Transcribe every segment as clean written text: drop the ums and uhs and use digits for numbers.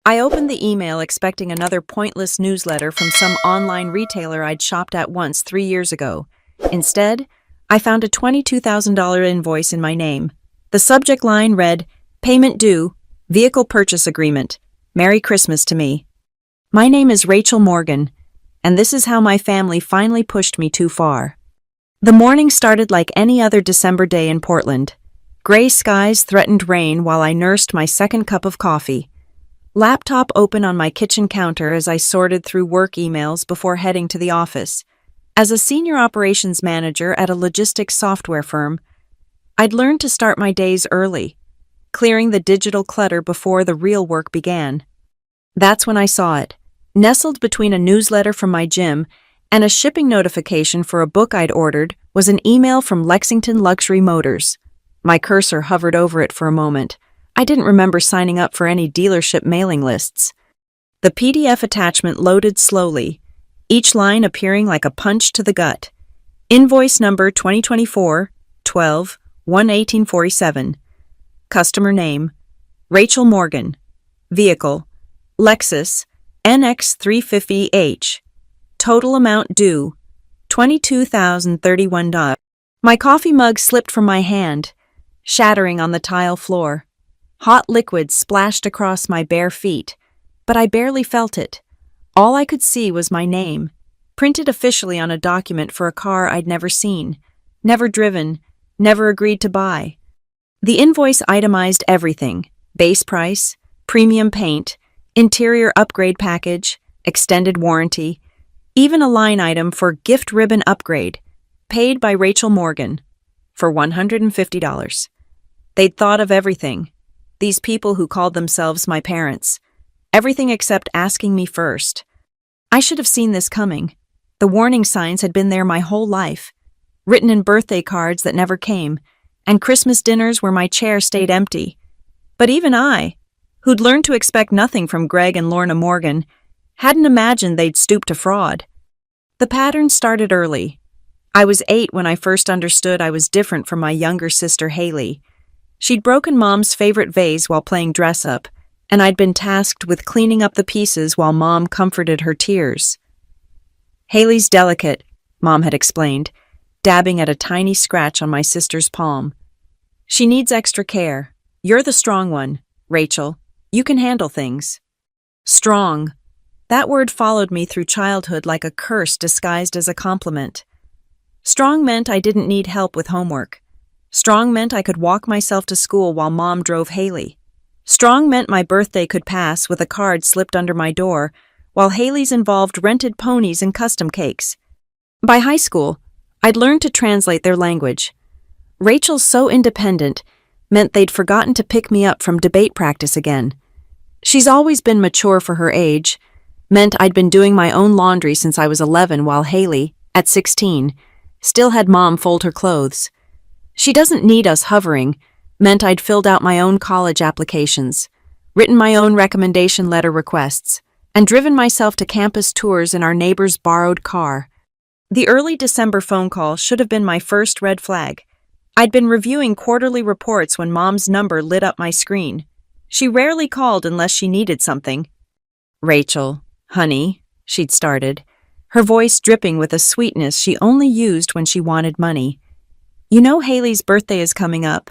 I opened the email expecting another pointless newsletter from some online retailer I'd shopped at once 3 years ago. Instead, I found a $22,000 invoice in my name. The subject line read, "Payment due, vehicle purchase agreement. Merry Christmas to me." My name is Rachel Morgan, and this is how my family finally pushed me too far. The morning started like any other December day in Portland. Gray skies threatened rain while I nursed my second cup of coffee. Laptop open on my kitchen counter as I sorted through work emails before heading to the office. As a senior operations manager at a logistics software firm, I'd learned to start my days early, clearing the digital clutter before the real work began. That's when I saw it, nestled between a newsletter from my gym and a shipping notification for a book I'd ordered was an email from Lexington Luxury Motors. My cursor hovered over it for a moment. I didn't remember signing up for any dealership mailing lists. The PDF attachment loaded slowly, each line appearing like a punch to the gut. Invoice number 2024-12-11847. Customer name, Rachel Morgan. Vehicle, Lexus NX350H. Total amount due, $22,031. My coffee mug slipped from my hand, shattering on the tile floor. Hot liquid splashed across my bare feet, but I barely felt it. All I could see was my name, printed officially on a document for a car I'd never seen, never driven, never agreed to buy. The invoice itemized everything: base price, premium paint, interior upgrade package, extended warranty, even a line item for gift ribbon upgrade, paid by Rachel Morgan, for $150. They'd thought of everything. These people who called themselves my parents. Everything except asking me first. I should have seen this coming. The warning signs had been there my whole life, written in birthday cards that never came, and Christmas dinners where my chair stayed empty. But even I, who'd learned to expect nothing from Greg and Lorna Morgan, hadn't imagined they'd stoop to fraud. The pattern started early. I was 8 when I first understood I was different from my younger sister Haley. She'd broken Mom's favorite vase while playing dress-up, and I'd been tasked with cleaning up the pieces while Mom comforted her tears. "Haley's delicate," Mom had explained, dabbing at a tiny scratch on my sister's palm. "She needs extra care. You're the strong one, Rachel. You can handle things." Strong. That word followed me through childhood like a curse disguised as a compliment. Strong meant I didn't need help with homework. Strong meant I could walk myself to school while Mom drove Haley. Strong meant my birthday could pass with a card slipped under my door, while Haley's involved rented ponies and custom cakes. By high school, I'd learned to translate their language. Rachel's so independent meant they'd forgotten to pick me up from debate practice again. She's always been mature for her age, meant I'd been doing my own laundry since I was 11 while Haley, at 16, still had Mom fold her clothes. She doesn't need us hovering, meant I'd filled out my own college applications, written my own recommendation letter requests, and driven myself to campus tours in our neighbor's borrowed car. The early December phone call should have been my first red flag. I'd been reviewing quarterly reports when Mom's number lit up my screen. She rarely called unless she needed something. "Rachel, honey," she'd started, her voice dripping with a sweetness she only used when she wanted money. "You know Haley's birthday is coming up."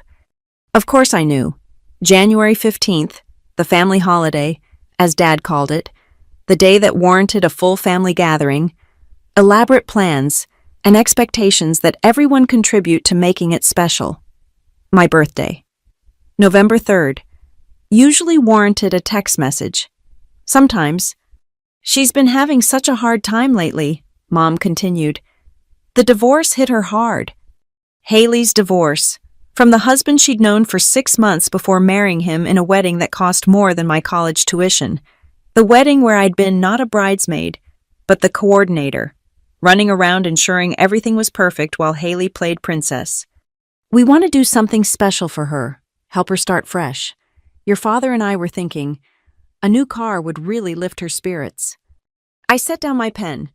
Of course I knew. January 15th, the family holiday, as Dad called it, the day that warranted a full family gathering, elaborate plans, and expectations that everyone contribute to making it special. My birthday. November 3rd. Usually warranted a text message. Sometimes. "She's been having such a hard time lately," Mom continued. The divorce hit her hard. Haley's divorce, from the husband she'd known for 6 months before marrying him in a wedding that cost more than my college tuition. The wedding where I'd been not a bridesmaid, but the coordinator, running around ensuring everything was perfect while Haley played princess. "We want to do something special for her, help her start fresh. Your father and I were thinking, a new car would really lift her spirits." I set down my pen,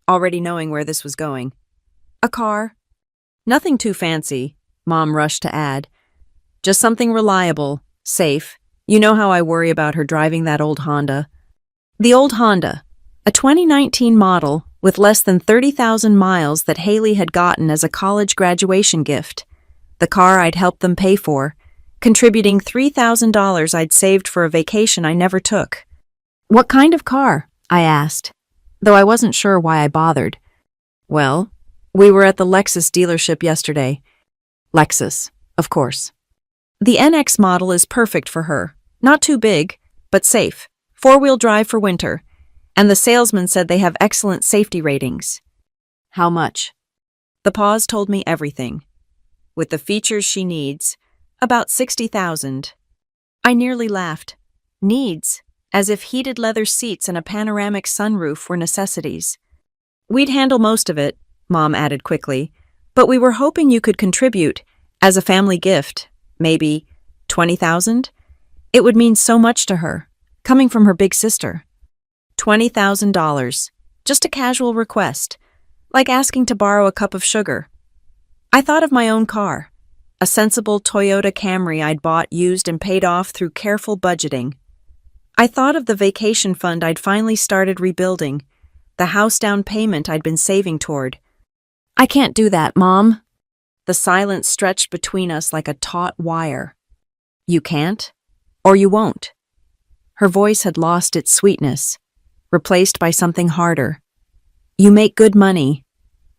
already knowing where this was going. "A car? Nothing too fancy," Mom rushed to add. "Just something reliable, safe, You know how I worry about her driving that old Honda. The old Honda, a 2019 model with less than 30,000 miles that Haley had gotten as a college graduation gift. The car I'd helped them pay for, contributing $3,000 I'd saved for a vacation I never took. What kind of car? I asked, though I wasn't sure why I bothered. Well, we were at the Lexus dealership yesterday. Lexus, of course. The NX model is perfect for her. Not too big, but safe. 4-wheel drive for winter. And the salesman said they have excellent safety ratings. How much? The pause told me everything. With the features she needs, about $60,000. I nearly laughed. Needs, as if heated leather seats and a panoramic sunroof were necessities. We'd handle most of it, Mom added quickly, but we were hoping you could contribute, as a family gift, maybe $20,000? It would mean so much to her, coming from her big sister. $20,000, just a casual request, like asking to borrow a cup of sugar. I thought of my own car, a sensible Toyota Camry I'd bought used and paid off through careful budgeting. I thought of the vacation fund I'd finally started rebuilding, the house down payment I'd been saving toward. I can't do that, Mom. The silence stretched between us like a taut wire. You can't, or you won't. Her voice had lost its sweetness, replaced by something harder. You make good money.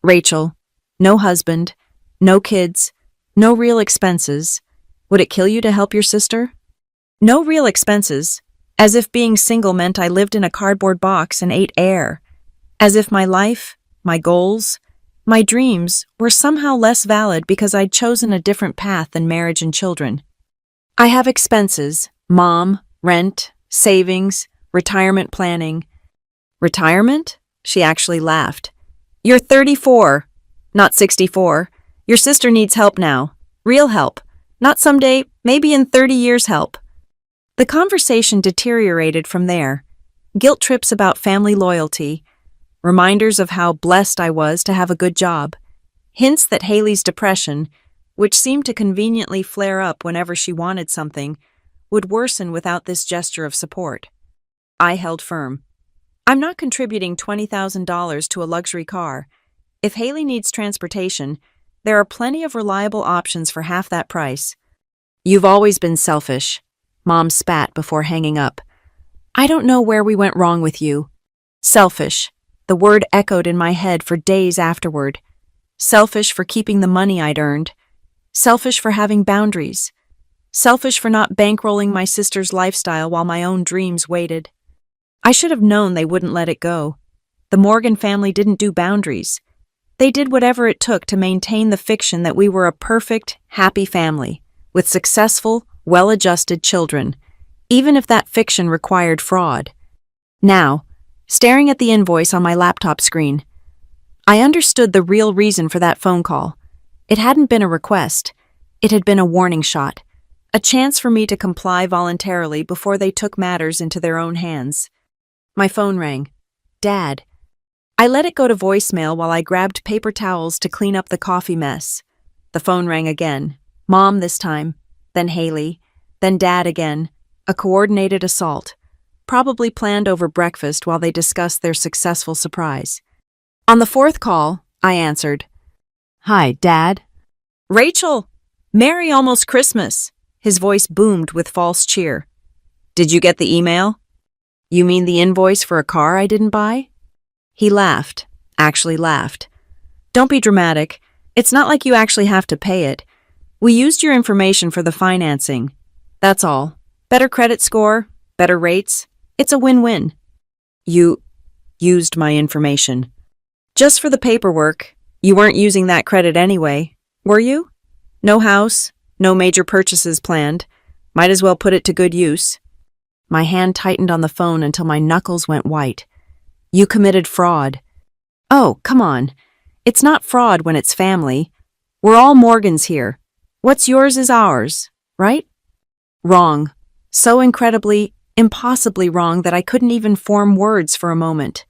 Rachel, no husband, no kids, no real expenses. Would it kill you to help your sister? No real expenses, as if being single meant I lived in a cardboard box and ate air. As if my life, my goals, my dreams were somehow less valid because I'd chosen a different path than marriage and children. I have expenses, Mom, rent, savings, retirement planning. Retirement? She actually laughed. You're 34, not 64. Your sister needs help now. Real help. Not someday, maybe in 30 years help. The conversation deteriorated from there. Guilt trips about family loyalty, reminders of how blessed I was to have a good job, hints that Haley's depression, which seemed to conveniently flare up whenever she wanted something, would worsen without this gesture of support. I held firm. I'm not contributing $20,000 to a luxury car. If Haley needs transportation, there are plenty of reliable options for half that price. You've always been selfish, Mom spat before hanging up. I don't know where we went wrong with you. Selfish. The word echoed in my head for days afterward. Selfish for keeping the money I'd earned. Selfish for having boundaries. Selfish for not bankrolling my sister's lifestyle while my own dreams waited. I should have known they wouldn't let it go. The Morgan family didn't do boundaries. They did whatever it took to maintain the fiction that we were a perfect, happy family, with successful, well-adjusted children, even if that fiction required fraud. Now, staring at the invoice on my laptop screen, I understood the real reason for that phone call. It hadn't been a request. It had been a warning shot, a chance for me to comply voluntarily before they took matters into their own hands. My phone rang. Dad. I let it go to voicemail while I grabbed paper towels to clean up the coffee mess. The phone rang again. Mom this time, then Haley, then Dad again. A coordinated assault, probably planned over breakfast while they discussed their successful surprise. On the fourth call, I answered. Hi, Dad. Rachel! Merry almost Christmas! His voice boomed with false cheer. Did you get the email? You mean the invoice for a car I didn't buy? He laughed, actually laughed. Don't be dramatic. It's not like you actually have to pay it. We used your information for the financing. That's all. Better credit score, better rates. It's a win-win. You used my information. Just for the paperwork. You weren't using that credit anyway, were you? No house, no major purchases planned. Might as well put it to good use. My hand tightened on the phone until my knuckles went white. You committed fraud. Oh, come on. It's not fraud when it's family. We're all Morgans here. What's yours is ours, right? Wrong. So incredibly, impossibly wrong that I couldn't even form words for a moment.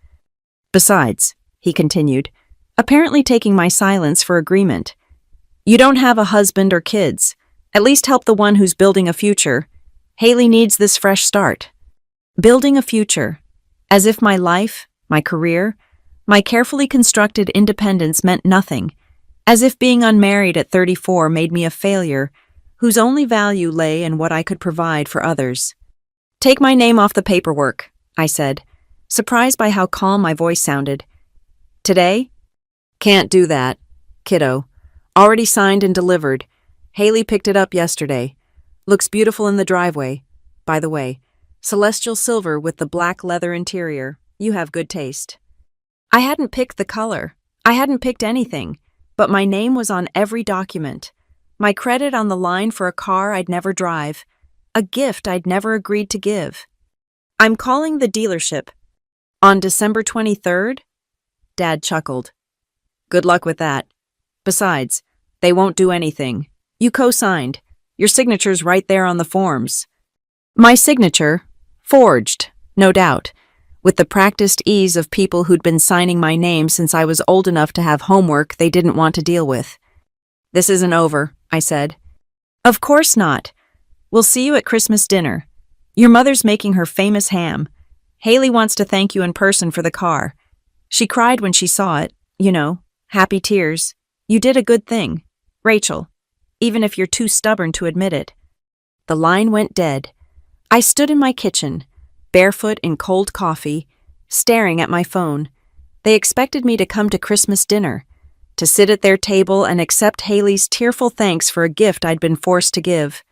Besides, he continued, apparently taking my silence for agreement, you don't have a husband or kids. At least help the one who's building a future. Haley needs this fresh start. Building a future. As if my life, my career, my carefully constructed independence meant nothing. As if being unmarried at 34 made me a failure, whose only value lay in what I could provide for others. Take my name off the paperwork, I said, surprised by how calm my voice sounded. Today? Can't do that, kiddo. Already signed and delivered. Haley picked it up yesterday. Looks beautiful in the driveway. By the way, celestial silver with the black leather interior. You have good taste. I hadn't picked the color. I hadn't picked anything, but my name was on every document. My credit on the line for a car I'd never drive. A gift I'd never agreed to give. I'm calling the dealership. On December 23rd? Dad chuckled. Good luck with that. Besides, they won't do anything. You co-signed. Your signature's right there on the forms. My signature, forged, no doubt, with the practiced ease of people who'd been signing my name since I was old enough to have homework they didn't want to deal with. This isn't over, I said. Of course not. We'll see you at Christmas dinner. Your mother's making her famous ham. Haley wants to thank you in person for the car. She cried when she saw it, happy tears. You did a good thing, Rachel, even if you're too stubborn to admit it. The line went dead. I stood in my kitchen, barefoot in cold coffee, staring at my phone. They expected me to come to Christmas dinner, to sit at their table and accept Haley's tearful thanks for a gift I'd been forced to give,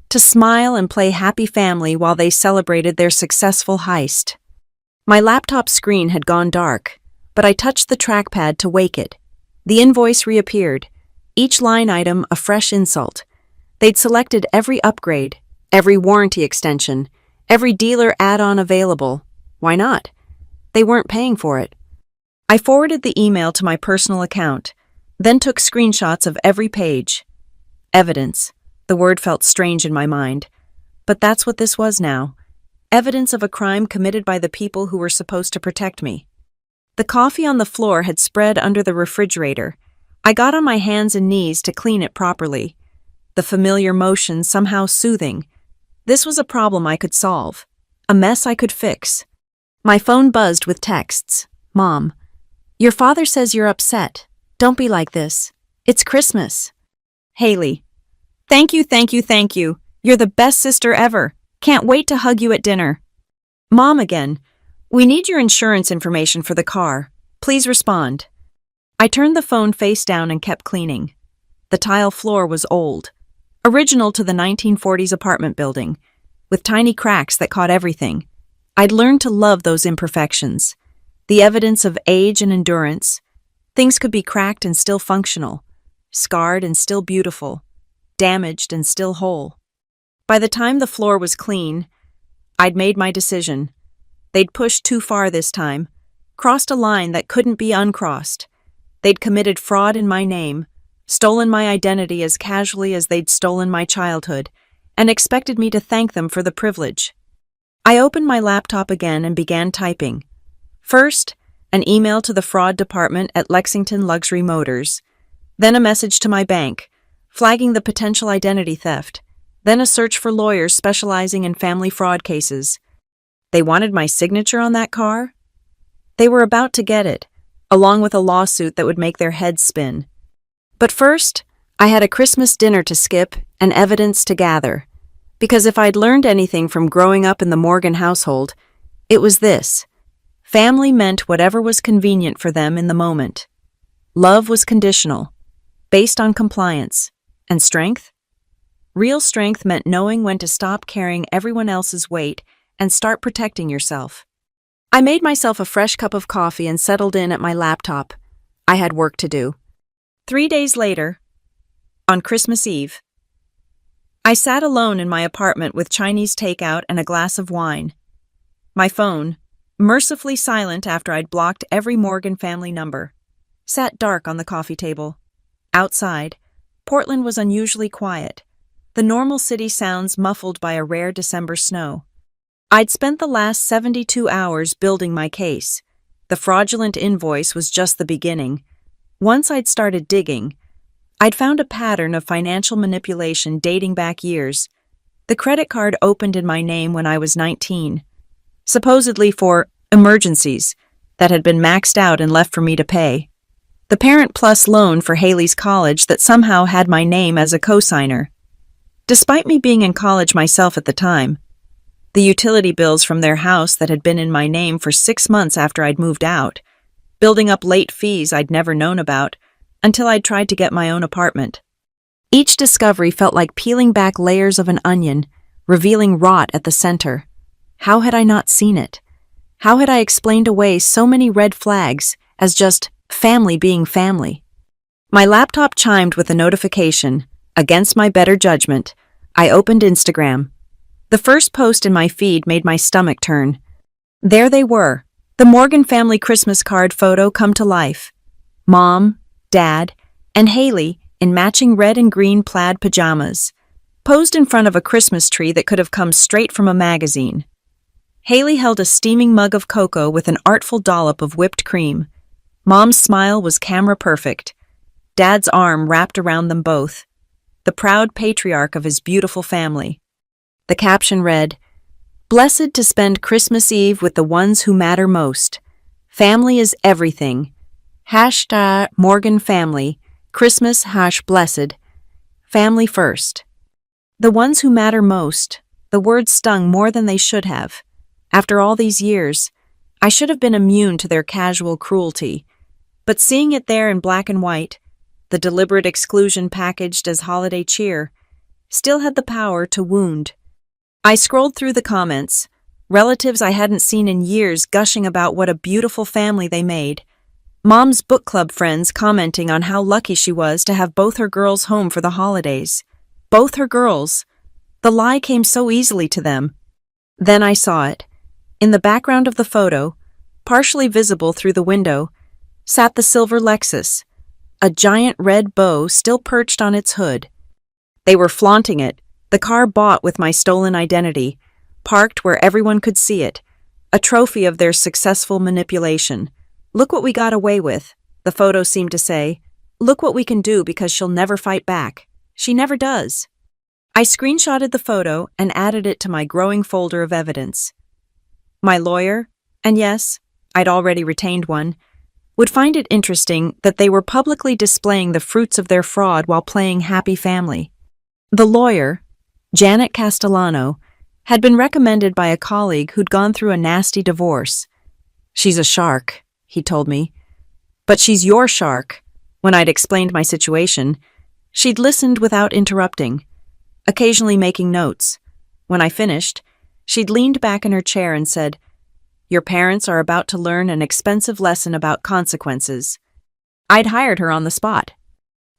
to smile and play happy family while they celebrated their successful heist. My laptop screen had gone dark, but I touched the trackpad to wake it. The invoice reappeared, each line item a fresh insult. They'd selected every upgrade, every warranty extension, every dealer add-on available. Why not? They weren't paying for it. I forwarded the email to my personal account, then took screenshots of every page. Evidence. The word felt strange in my mind. But that's what this was now. Evidence of a crime committed by the people who were supposed to protect me. The coffee on the floor had spread under the refrigerator. I got on my hands and knees to clean it properly. The familiar motion somehow soothing. This was a problem I could solve. A mess I could fix. My phone buzzed with texts. Mom, your father says you're upset. Don't be like this. It's Christmas. Haley, thank you, thank you, thank you. You're the best sister ever. Can't wait to hug you at dinner. Mom again. We need your insurance information for the car. Please respond. I turned the phone face down and kept cleaning. The tile floor was old, original to the 1940s apartment building, with tiny cracks that caught everything. I'd learned to love those imperfections, the evidence of age and endurance. Things could be cracked and still functional, scarred and still beautiful, damaged and still whole. By the time the floor was clean, I'd made my decision. They'd pushed too far this time, crossed a line that couldn't be uncrossed. They'd committed fraud in my name, stolen my identity as casually as they'd stolen my childhood, and expected me to thank them for the privilege. I opened my laptop again and began typing. First, an email to the fraud department at Lexington Luxury Motors, then a message to my bank, flagging the potential identity theft, then a search for lawyers specializing in family fraud cases. They wanted my signature on that car? They were about to get it, along with a lawsuit that would make their heads spin. But first, I had a Christmas dinner to skip and evidence to gather. Because if I'd learned anything from growing up in the Morgan household, it was this. Family meant whatever was convenient for them in the moment. Love was conditional, based on compliance. And strength? Real strength meant knowing when to stop carrying everyone else's weight and start protecting yourself. I made myself a fresh cup of coffee and settled in at my laptop. I had work to do. 3 days later, on Christmas Eve, I sat alone in my apartment with Chinese takeout and a glass of wine. My phone, mercifully silent after I'd blocked every Morgan family number, sat dark on the coffee table. Outside, Portland was unusually quiet, the normal city sounds muffled by a rare December snow. I'd spent the last 72 hours building my case. The fraudulent invoice was just the beginning. Once I'd started digging, I'd found a pattern of financial manipulation dating back years. The credit card opened in my name when I was 19, supposedly for emergencies that had been maxed out and left for me to pay. The Parent Plus loan for Haley's college that somehow had my name as a cosigner. Despite me being in college myself at the time, the utility bills from their house that had been in my name for 6 months after I'd moved out, building up late fees I'd never known about until I'd tried to get my own apartment. Each discovery felt like peeling back layers of an onion, revealing rot at the center. How had I not seen it? How had I explained away so many red flags as just family being family? My laptop chimed with a notification. Against my better judgment, I opened Instagram. The first post in my feed made my stomach turn. There they were, the Morgan family Christmas card photo come to life. Mom, Dad, and Haley in matching red and green plaid pajamas, posed in front of a Christmas tree that could have come straight from a magazine. Haley held a steaming mug of cocoa with an artful dollop of whipped cream. Mom's smile was camera perfect. Dad's arm wrapped around them both, the proud patriarch of his beautiful family. The caption read, "Blessed to spend Christmas Eve with the ones who matter most. Family is everything. Hashtag Morgan family. Christmas #blessed. Family first." The ones who matter most. The words stung more than they should have. After all these years, I should have been immune to their casual cruelty. But seeing it there in black and white, the deliberate exclusion packaged as holiday cheer, still had the power to wound. I scrolled through the comments, relatives I hadn't seen in years gushing about what a beautiful family they made. Mom's book club friends commenting on how lucky she was to have both her girls home for the holidays. Both her girls. The lie came so easily to them. Then I saw it. In the background of the photo, partially visible through the window, sat the silver Lexus, a giant red bow still perched on its hood. They were flaunting it, the car bought with my stolen identity, parked where everyone could see it, a trophy of their successful manipulation. "Look what we got away with," the photo seemed to say. "Look what we can do because she'll never fight back. She never does." I screenshotted the photo and added it to my growing folder of evidence. My lawyer, and yes, I'd already retained one, would find it interesting that they were publicly displaying the fruits of their fraud while playing happy family. The lawyer, Janet Castellano, had been recommended by a colleague who'd gone through a nasty divorce. "She's a shark," he told me. "But she's your shark." When I'd explained my situation, she'd listened without interrupting, occasionally making notes. When I finished, she'd leaned back in her chair and said, "Your parents are about to learn an expensive lesson about consequences." I'd hired her on the spot.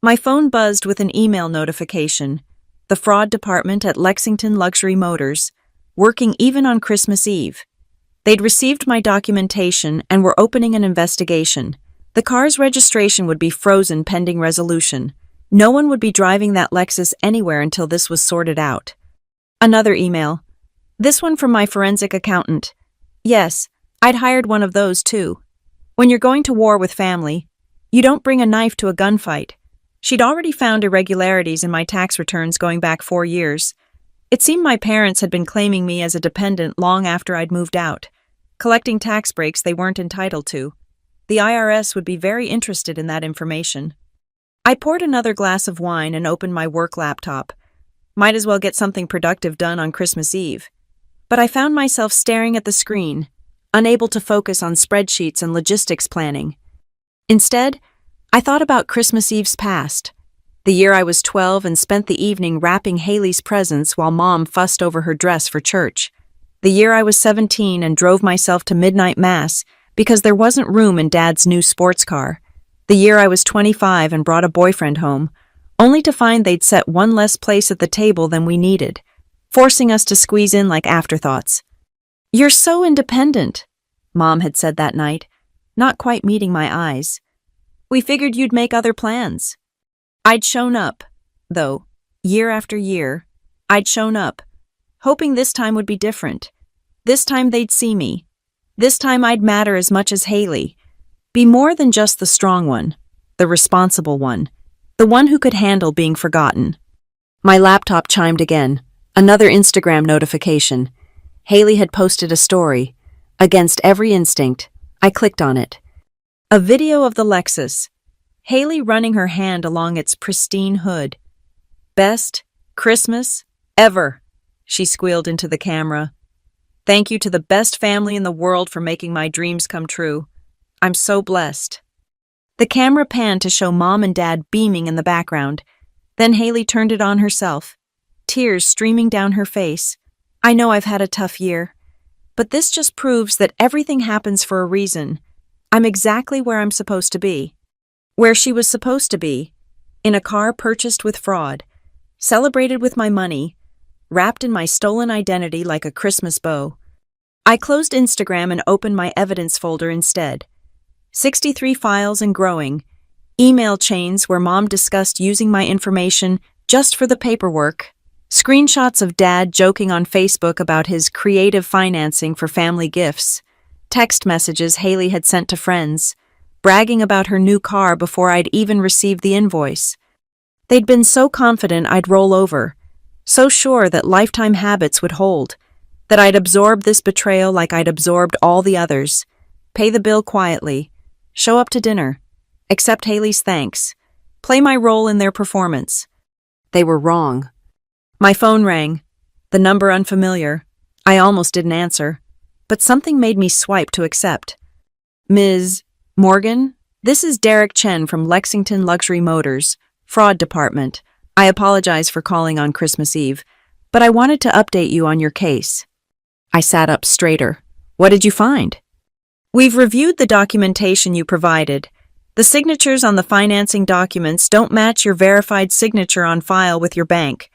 My phone buzzed with an email notification. The fraud department at Lexington Luxury Motors, working even on Christmas Eve. They'd received my documentation and were opening an investigation. The car's registration would be frozen pending resolution. No one would be driving that Lexus anywhere until this was sorted out. Another email. This one from my forensic accountant. Yes, I'd hired one of those too. When you're going to war with family, you don't bring a knife to a gunfight. She'd already found irregularities in my tax returns going back 4 years. It seemed my parents had been claiming me as a dependent long after I'd moved out, collecting tax breaks they weren't entitled to. The IRS would be very interested in that information. I poured another glass of wine and opened my work laptop. Might as well get something productive done on Christmas Eve. But I found myself staring at the screen, unable to focus on spreadsheets and logistics planning. Instead, I thought about Christmas Eve's past, the year I was 12 and spent the evening wrapping Haley's presents while Mom fussed over her dress for church. The year I was 17 and drove myself to midnight mass because there wasn't room in Dad's new sports car. The year I was 25 and brought a boyfriend home, only to find they'd set one less place at the table than we needed, forcing us to squeeze in like afterthoughts. "You're so independent," Mom had said that night, not quite meeting my eyes. "We figured you'd make other plans." I'd shown up, though, year after year. I'd shown up, hoping this time would be different. This time they'd see me. This time I'd matter as much as Haley. Be more than just the strong one, the responsible one, the one who could handle being forgotten. My laptop chimed again. Another Instagram notification. Haley had posted a story. Against every instinct, I clicked on it. A video of the Lexus. Haley running her hand along its pristine hood. "Best Christmas ever," she squealed into the camera. "Thank you to the best family in the world for making my dreams come true. I'm so blessed." The camera panned to show Mom and Dad beaming in the background. Then Haley turned it on herself, tears streaming down her face. "I know I've had a tough year, but this just proves that everything happens for a reason. I'm exactly where I'm supposed to be." Where she was supposed to be, in a car purchased with fraud, celebrated with my money, wrapped in my stolen identity like a Christmas bow. I closed Instagram and opened my evidence folder instead. 63 files and growing, email chains where Mom discussed using my information just for the paperwork, screenshots of Dad joking on Facebook about his creative financing for family gifts, text messages Haley had sent to friends, bragging about her new car before I'd even received the invoice. They'd been so confident I'd roll over, so sure that lifetime habits would hold, that I'd absorb this betrayal like I'd absorbed all the others, pay the bill quietly, show up to dinner, accept Haley's thanks, play my role in their performance. They were wrong. My phone rang, the number unfamiliar. I almost didn't answer, but something made me swipe to accept. "Ms. Morgan, this is Derek Chen from Lexington Luxury Motors, Fraud Department. I apologize for calling on Christmas Eve, but I wanted to update you on your case." I sat up straighter. "What did you find?" "We've reviewed the documentation you provided. The signatures on the financing documents don't match your verified signature on file with your bank.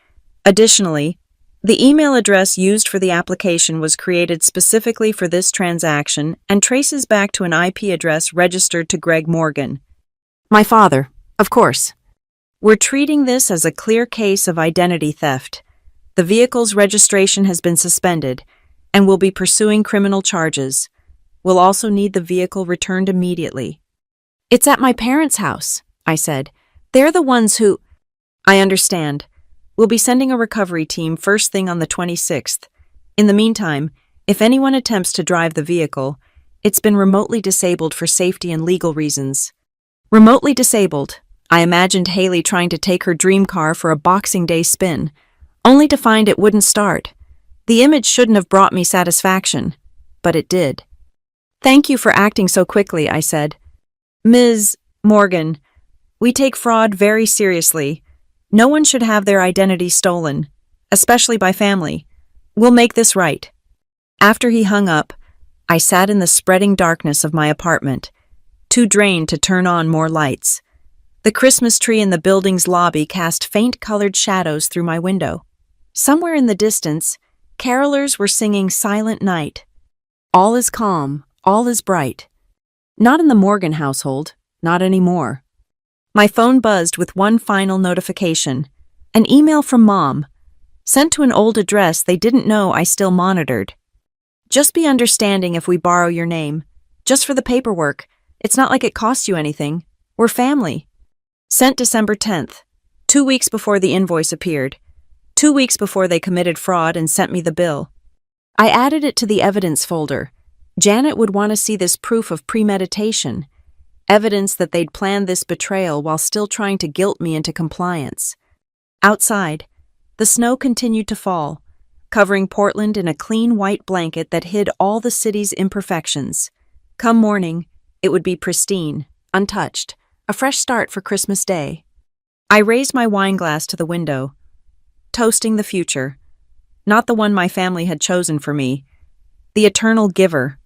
Additionally, the email address used for the application was created specifically for this transaction and traces back to an IP address registered to Greg Morgan." "My father, of course." "We're treating this as a clear case of identity theft. The vehicle's registration has been suspended, and we'll be pursuing criminal charges. We'll also need the vehicle returned immediately." "It's at my parents' house," I said. "They're the ones who—" "I understand. We'll be sending a recovery team first thing on the 26th. In the meantime, if anyone attempts to drive the vehicle, it's been remotely disabled for safety and legal reasons." Remotely disabled. I imagined Haley trying to take her dream car for a Boxing Day spin, only to find it wouldn't start. The image shouldn't have brought me satisfaction, but it did. "Thank you for acting so quickly," I said. "Ms. Morgan, we take fraud very seriously. No one should have their identity stolen, especially by family. We'll make this right." After he hung up, I sat in the spreading darkness of my apartment, too drained to turn on more lights. The Christmas tree in the building's lobby cast faint-colored shadows through my window. Somewhere in the distance, carolers were singing Silent Night. All is calm, all is bright. Not in the Morgan household, not anymore. My phone buzzed with one final notification, an email from Mom, sent to an old address they didn't know I still monitored. "Just be understanding if we borrow your name. Just for the paperwork. It's not like it costs you anything. We're family." Sent December 10th, 2 weeks before the invoice appeared, 2 weeks before they committed fraud and sent me the bill. I added it to the evidence folder. Janet would want to see this proof of premeditation, evidence that they'd planned this betrayal while still trying to guilt me into compliance. Outside, the snow continued to fall, covering Portland in a clean white blanket that hid all the city's imperfections. Come morning, it would be pristine, untouched, a fresh start for Christmas Day. I raised my wine glass to the window, toasting the future, not the one my family had chosen for me, the eternal giver,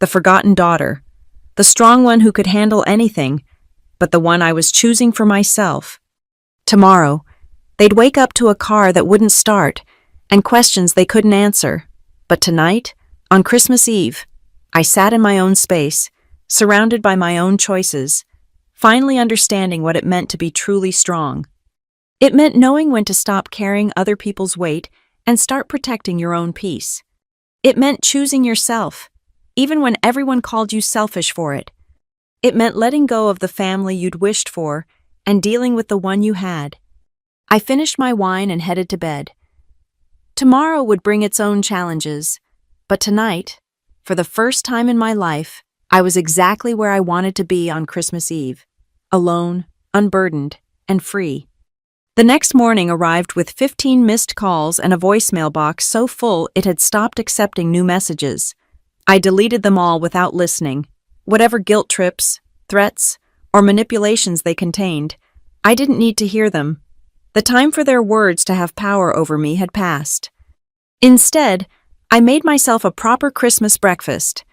the forgotten daughter, the strong one who could handle anything, but the one I was choosing for myself. Tomorrow, they'd wake up to a car that wouldn't start and questions they couldn't answer. But tonight, on Christmas Eve, I sat in my own space, surrounded by my own choices, finally understanding what it meant to be truly strong. It meant knowing when to stop carrying other people's weight and start protecting your own peace. It meant choosing yourself, even when everyone called you selfish for it. It meant letting go of the family you'd wished for and dealing with the one you had. I finished my wine and headed to bed. Tomorrow would bring its own challenges, but tonight, for the first time in my life, I was exactly where I wanted to be on Christmas Eve, alone, unburdened, and free. The next morning arrived with 15 missed calls and a voicemail box so full it had stopped accepting new messages. I deleted them all without listening. Whatever guilt trips, threats, or manipulations they contained, I didn't need to hear them. The time for their words to have power over me had passed. Instead, I made myself a proper Christmas breakfast.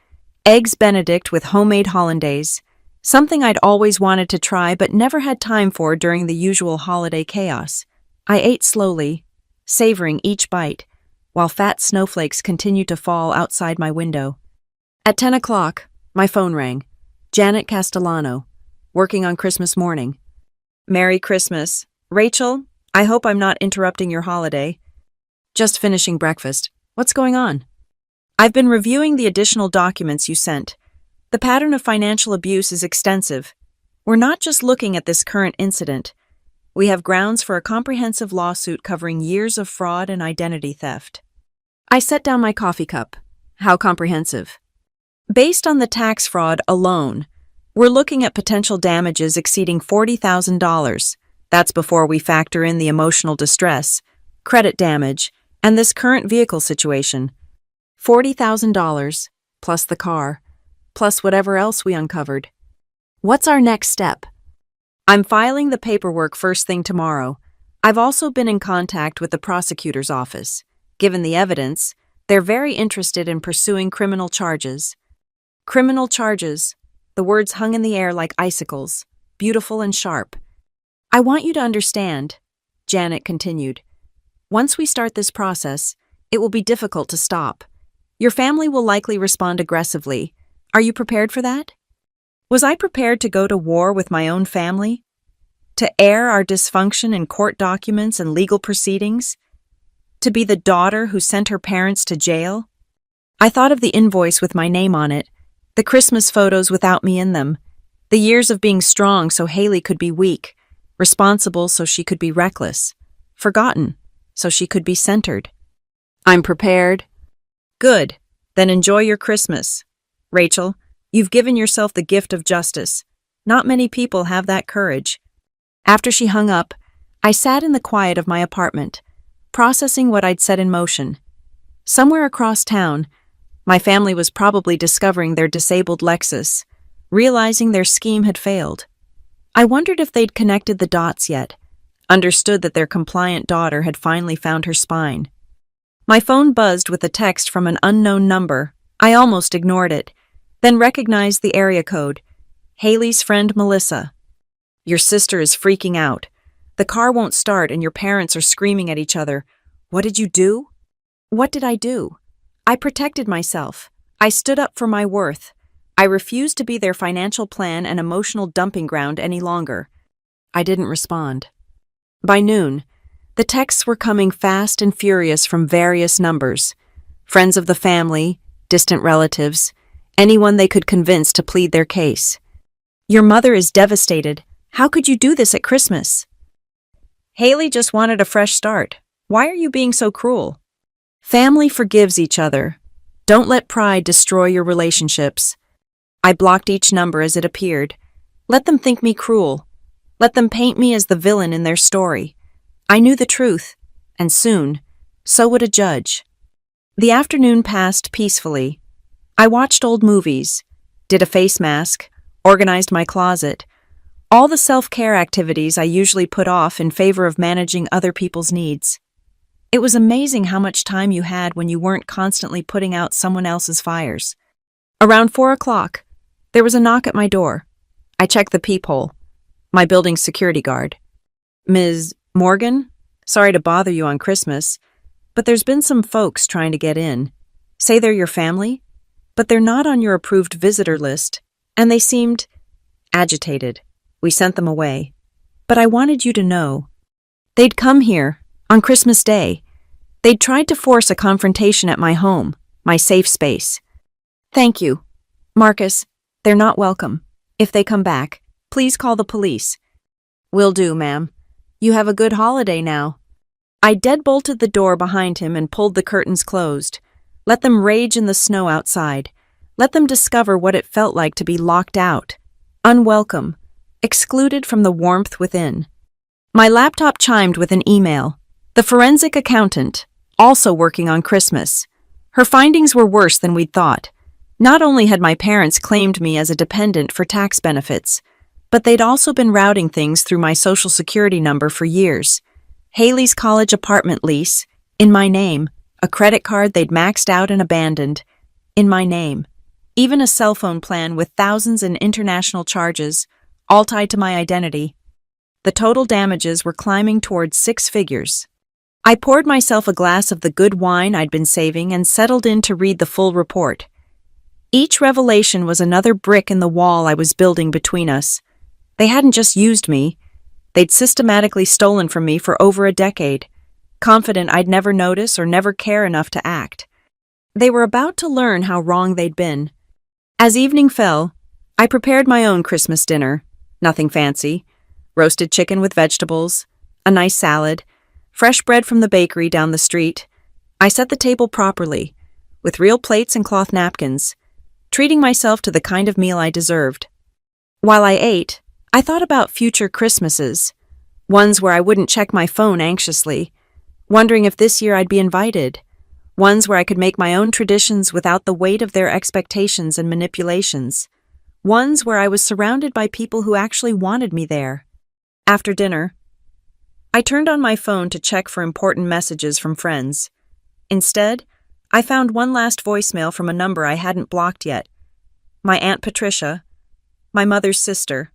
Eggs Benedict with homemade hollandaise, something I'd always wanted to try but never had time for during the usual holiday chaos. I ate slowly, savoring each bite, while fat snowflakes continued to fall outside my window. At 10 o'clock, my phone rang. Janet Castellano, working on Christmas morning. "Merry Christmas. Rachel, I hope I'm not interrupting your holiday." "Just finishing breakfast. What's going on?" "I've been reviewing the additional documents you sent. The pattern of financial abuse is extensive. We're not just looking at this current incident. We have grounds for a comprehensive lawsuit covering years of fraud and identity theft." I set down my coffee cup. "How comprehensive?" "Based on the tax fraud alone, we're looking at potential damages exceeding $40,000. That's before we factor in the emotional distress, credit damage, and this current vehicle situation. $40,000, plus the car, plus whatever else we uncovered. What's our next step?" "I'm filing the paperwork first thing tomorrow. I've also been in contact with the prosecutor's office. Given the evidence, they're very interested in pursuing criminal charges." Criminal charges. The words hung in the air like icicles, beautiful and sharp. "I want you to understand," Janet continued. "Once we start this process, it will be difficult to stop. Your family will likely respond aggressively. Are you prepared for that?" Was I prepared to go to war with my own family? To air our dysfunction in court documents and legal proceedings? To be the daughter who sent her parents to jail? I thought of the invoice with my name on it, the Christmas photos without me in them, the years of being strong so Haley could be weak, responsible so she could be reckless, forgotten so she could be centered. "I'm prepared." "Good. Then enjoy your Christmas. Rachel, you've given yourself the gift of justice. Not many people have that courage." After she hung up, I sat in the quiet of my apartment, processing what I'd set in motion. Somewhere across town, my family was probably discovering their disabled Lexus, realizing their scheme had failed. I wondered if they'd connected the dots yet, understood that their compliant daughter had finally found her spine. My phone buzzed with a text from an unknown number. I almost ignored it, then recognized the area code. Haley's friend Melissa. "Your sister is freaking out. The car won't start and your parents are screaming at each other. What did you do?" What did I do? I protected myself. I stood up for my worth. I refused to be their financial plan and emotional dumping ground any longer. I didn't respond. By noon, the texts were coming fast and furious from various numbers. Friends of the family, distant relatives, anyone they could convince to plead their case. "Your mother is devastated. How could you do this at Christmas?" "Haley just wanted a fresh start. Why are you being so cruel?" Family forgives each other. Don't let pride destroy your relationships. I blocked each number as it appeared. Let them think me cruel. Let them paint me as the villain in their story. I knew the truth, and soon, so would a judge. The afternoon passed peacefully. I watched old movies, did a face mask, organized my closet, all the self-care activities I usually put off in favor of managing other people's needs. It was amazing how much time you had when you weren't constantly putting out someone else's fires. Around 4 o'clock, there was a knock at my door. I checked the peephole. My building's security guard. "Ms. Morgan? Sorry to bother you on Christmas, but there's been some folks trying to get in. Say they're your family, but they're not on your approved visitor list, and they seemed agitated. We sent them away. But I wanted you to know. They'd come here, on Christmas Day. They'd tried to force a confrontation at my home, my safe space. Thank you. Marcus, they're not welcome. If they come back, please call the police." "Will do, ma'am. You have a good holiday now." I deadbolted the door behind him and pulled the curtains closed. Let them rage in the snow outside. Let them discover what it felt like to be locked out, unwelcome, excluded from the warmth within. My laptop chimed with an email. The forensic accountant, also working on Christmas. Her findings were worse than we'd thought. Not only had my parents claimed me as a dependent for tax benefits, but they'd also been routing things through my social security number for years. Haley's college apartment lease, in my name. A credit card they'd maxed out and abandoned, in my name. Even a cell phone plan with thousands in international charges, all tied to my identity. The total damages were climbing towards 6 figures. I poured myself a glass of the good wine I'd been saving and settled in to read the full report. Each revelation was another brick in the wall I was building between us. They hadn't just used me. They'd systematically stolen from me for over a decade, confident I'd never notice or never care enough to act. They were about to learn how wrong they'd been. As evening fell, I prepared my own Christmas dinner. Nothing fancy. Roasted chicken with vegetables, a nice salad, fresh bread from the bakery down the street. I set the table properly, with real plates and cloth napkins, treating myself to the kind of meal I deserved. While I ate, I thought about future Christmases, ones where I wouldn't check my phone anxiously, wondering if this year I'd be invited, ones where I could make my own traditions without the weight of their expectations and manipulations, ones where I was surrounded by people who actually wanted me there. After dinner, I turned on my phone to check for important messages from friends. Instead, I found one last voicemail from a number I hadn't blocked yet. My Aunt Patricia, my mother's sister.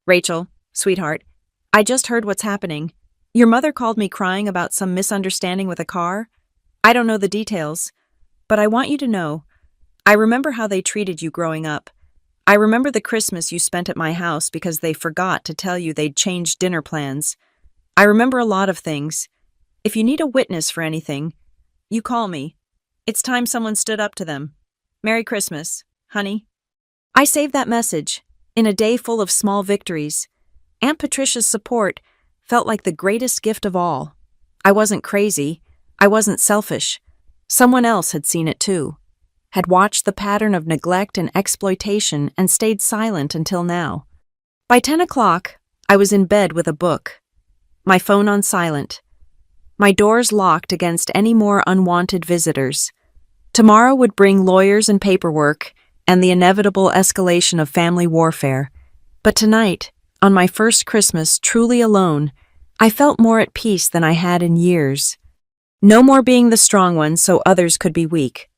Rachel, sweetheart, I just heard what's happening. Your mother called me crying about some misunderstanding with a car. I don't know the details, but I want you to know. I remember how they treated you growing up. I remember the Christmas you spent at my house because they forgot to tell you they'd changed dinner plans. I remember a lot of things. If you need a witness for anything, you call me. It's time someone stood up to them. Merry Christmas, honey. I saved that message, in a day full of small victories. Aunt Patricia's support felt like the greatest gift of all. I wasn't crazy. I wasn't selfish. Someone else had seen it too. Had watched the pattern of neglect and exploitation and stayed silent until now. By 10 o'clock, I was in bed with a book, my phone on silent, my doors locked against any more unwanted visitors. Tomorrow would bring lawyers and paperwork and the inevitable escalation of family warfare. But tonight, on my first Christmas truly alone, I felt more at peace than I had in years. No more being the strong one so others could be weak.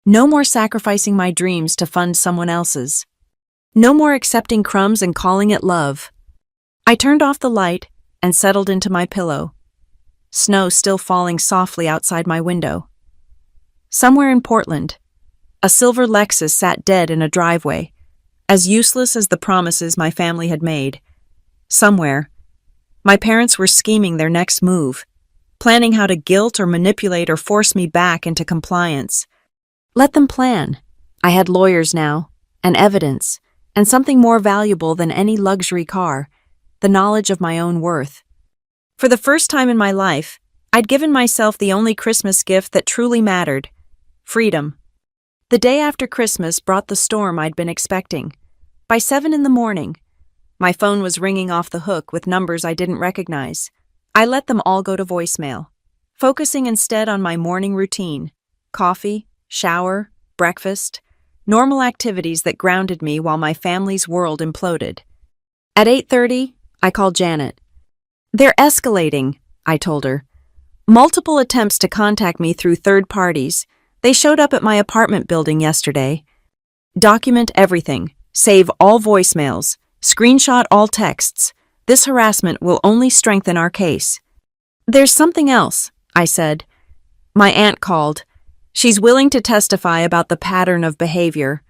No more sacrificing my dreams to fund someone else's. No more accepting crumbs and calling it love. I turned off the light and settled into my pillow. Snow still falling softly outside my window. Somewhere in Portland, a silver Lexus sat dead in a driveway, as useless as the promises my family had made. Somewhere, my parents were scheming their next move, planning how to guilt or manipulate or force me back into compliance. Let them plan. I had lawyers now, and evidence, and something more valuable than any luxury car, the knowledge of my own worth. For the first time in my life, I'd given myself the only Christmas gift that truly mattered: freedom. The day after Christmas brought the storm I'd been expecting. By 7 in the morning, my phone was ringing off the hook with numbers I didn't recognize. I let them all go to voicemail, focusing instead on my morning routine: coffee, shower, breakfast, normal activities that grounded me while my family's world imploded. At 8:30, I called Janet. "They're escalating," I told her. "Multiple attempts to contact me through third parties. They showed up at my apartment building yesterday. Document everything. Save all voicemails. Screenshot all texts. This harassment will only strengthen our case." "There's something else," I said. "My aunt called. She's willing to testify about the pattern of behavior."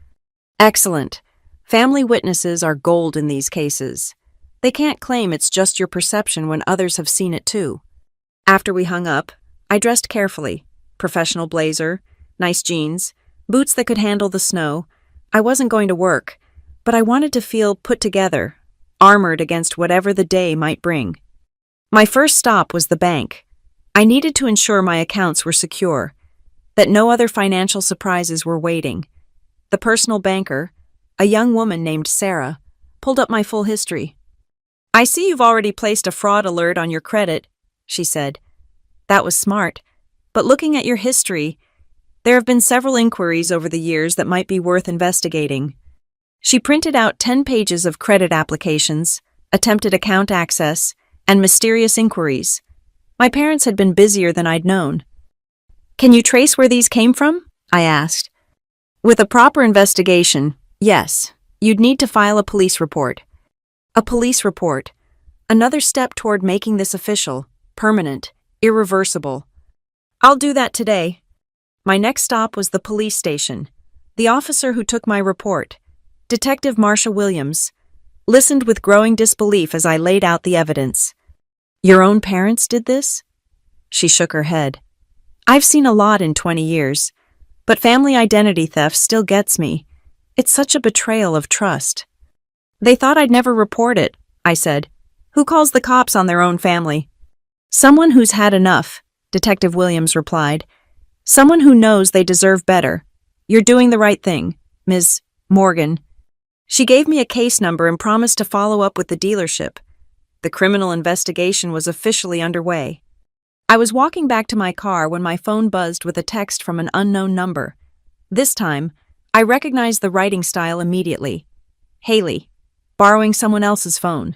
"Excellent. Family witnesses are gold in these cases. They can't claim it's just your perception when others have seen it too." After we hung up, I dressed carefully. Professional blazer, nice jeans, boots that could handle the snow. I wasn't going to work, but I wanted to feel put together, armored against whatever the day might bring. My first stop was the bank. I needed to ensure my accounts were secure, that no other financial surprises were waiting. The personal banker, a young woman named Sarah, pulled up my full history. "I see you've already placed a fraud alert on your credit," she said. That was smart, but looking at your history, there have been several inquiries over the years that might be worth investigating. She printed out 10 pages of credit applications, attempted account access, and mysterious inquiries. My parents had been busier than I'd known. "Can you trace where these came from?" I asked. "With a proper investigation, yes. You'd need to file a police report." A police report. Another step toward making this official, permanent, irreversible. "I'll do that today." My next stop was the police station. The officer who took my report, Detective Marcia Williams, listened with growing disbelief as I laid out the evidence. "Your own parents did this?" She shook her head. "I've seen a lot in 20 years, but family identity theft still gets me. It's such a betrayal of trust." "They thought I'd never report it," I said. "Who calls the cops on their own family?" "Someone who's had enough," Detective Williams replied. "Someone who knows they deserve better. You're doing the right thing, Ms. Morgan." She gave me a case number and promised to follow up with the dealership. The criminal investigation was officially underway. I was walking back to my car when my phone buzzed with a text from an unknown number. This time, I recognized the writing style immediately. "Haley, borrowing someone else's phone.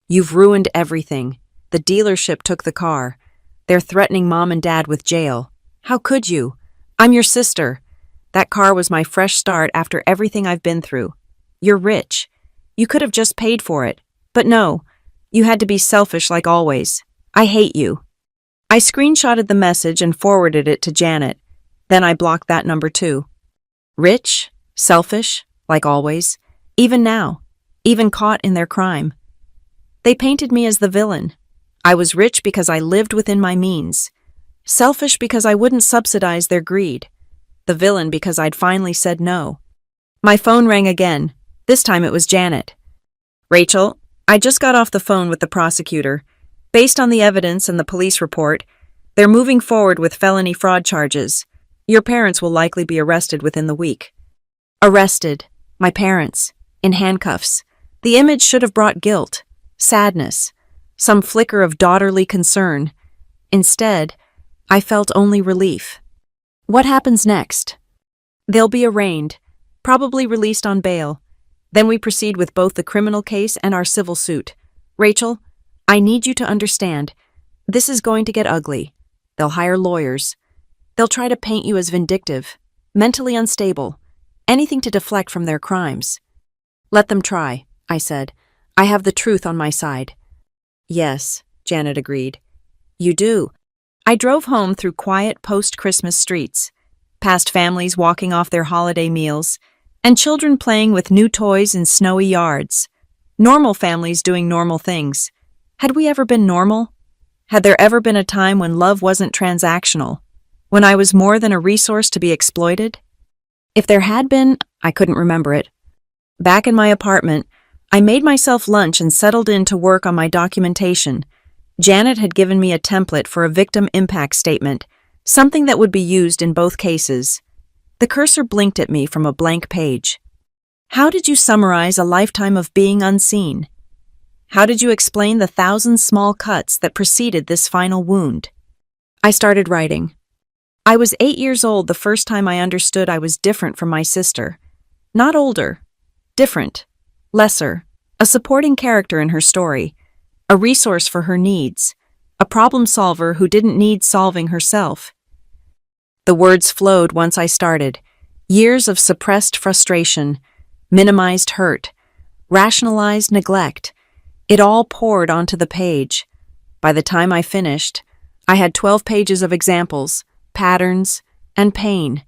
You've ruined everything. The dealership took the car. They're threatening Mom and Dad with jail. How could you? I'm your sister. That car was my fresh start after everything I've been through. You're rich. You could have just paid for it. But no, you had to be selfish like always. I hate you." I screenshotted the message and forwarded it to Janet. Then I blocked that number too. Rich, selfish, like always, even now, even caught in their crime. They painted me as the villain. I was rich because I lived within my means. Selfish because I wouldn't subsidize their greed. The villain because I'd finally said no. My phone rang again. This time it was Janet. "Rachel, I just got off the phone with the prosecutor. Based on the evidence and the police report, they're moving forward with felony fraud charges. Your parents will likely be arrested within the week." Arrested. My parents. In handcuffs. The image should have brought guilt, sadness, some flicker of daughterly concern. Instead, I felt only relief. What happens next? They'll be arraigned, probably released on bail. Then we proceed with both the criminal case and our civil suit. Rachel, I need you to understand. This is going to get ugly. They'll hire lawyers. They'll try to paint you as vindictive, mentally unstable, anything to deflect from their crimes. "Let them try," I said. "I have the truth on my side." "Yes," Janet agreed. "You do." I drove home through quiet post-Christmas streets, past families walking off their holiday meals, and children playing with new toys in snowy yards. Normal families doing normal things. Had we ever been normal? Had there ever been a time when love wasn't transactional? When I was more than a resource to be exploited? If there had been, I couldn't remember it. Back in my apartment, I made myself lunch and settled in to work on my documentation. Janet had given me a template for a victim impact statement, something that would be used in both cases. The cursor blinked at me from a blank page. How did you summarize a lifetime of being unseen? How did you explain the 1,000 small cuts that preceded this final wound? I started writing. I was 8 years old the first time I understood I was different from my sister. Not older. Different. Lesser. A supporting character in her story. A resource for her needs. A problem solver who didn't need solving herself. The words flowed once I started. Years of suppressed frustration, minimized hurt, rationalized neglect. It all poured onto the page. By the time I finished, I had 12 pages of examples, patterns, and pain.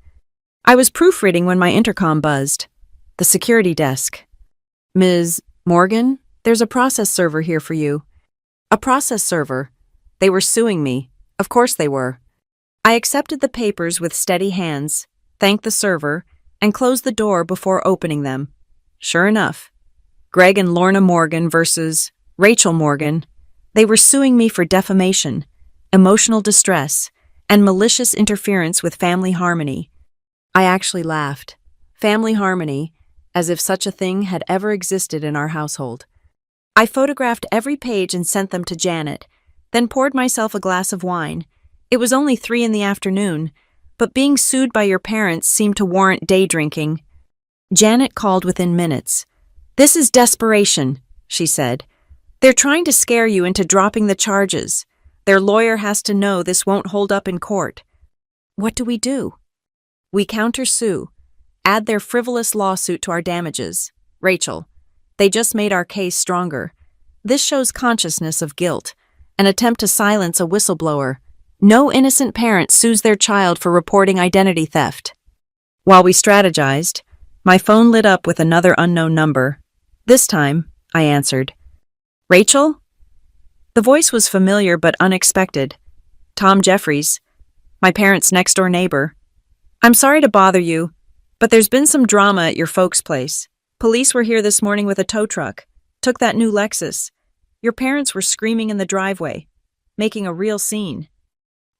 I was proofreading when my intercom buzzed. The security desk. "Ms. Morgan, there's a process server here for you." A process server. They were suing me. Of course they were. I accepted the papers with steady hands, thanked the server, and closed the door before opening them. Sure enough, Greg and Lorna Morgan versus Rachel Morgan. They were suing me for defamation. emotional distress, and malicious interference with family harmony. I actually laughed. Family harmony, as if such a thing had ever existed in our household. I photographed every page and sent them to Janet, then poured myself a glass of wine. It was only 3 in the afternoon, but being sued by your parents seemed to warrant day drinking. Janet called within minutes. "This is desperation," she said. "They're trying to scare you into dropping the charges. Their lawyer has to know this won't hold up in court." "What do we do?" "We countersue. Add their frivolous lawsuit to our damages. Rachel, they just made our case stronger. This shows consciousness of guilt, an attempt to silence a whistleblower. No innocent parent sues their child for reporting identity theft." While we strategized, my phone lit up with another unknown number. This time, I answered. "Rachel?" The voice was familiar but unexpected. Tom Jeffries, my parents' next-door neighbor. "I'm sorry to bother you, but there's been some drama at your folks' place. Police were here this morning with a tow truck, took that new Lexus. Your parents were screaming in the driveway, making a real scene."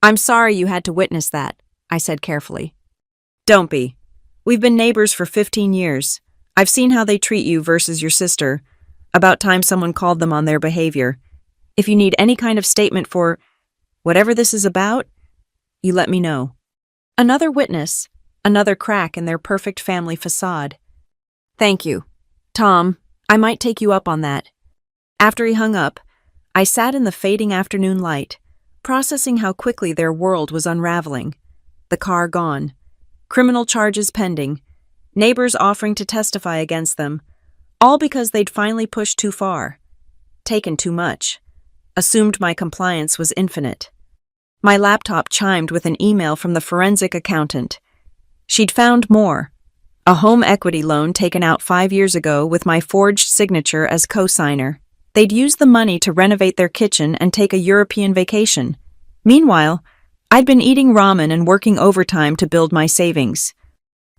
"I'm sorry you had to witness that," I said carefully. "Don't be. We've been neighbors for 15 years. I've seen how they treat you versus your sister. About time someone called them on their behavior. If you need any kind of statement for whatever this is about, you let me know." Another witness, another crack in their perfect family facade. "Thank you. Tom, I might take you up on that." After he hung up, I sat in the fading afternoon light, processing how quickly their world was unraveling. The car gone. Criminal charges pending. Neighbors offering to testify against them. All because they'd finally pushed too far. Taken too much. Assumed my compliance was infinite. My laptop chimed with an email from the forensic accountant. She'd found more. A home equity loan taken out 5 years ago with my forged signature as co-signer. They'd used the money to renovate their kitchen and take a European vacation. Meanwhile, I'd been eating ramen and working overtime to build my savings.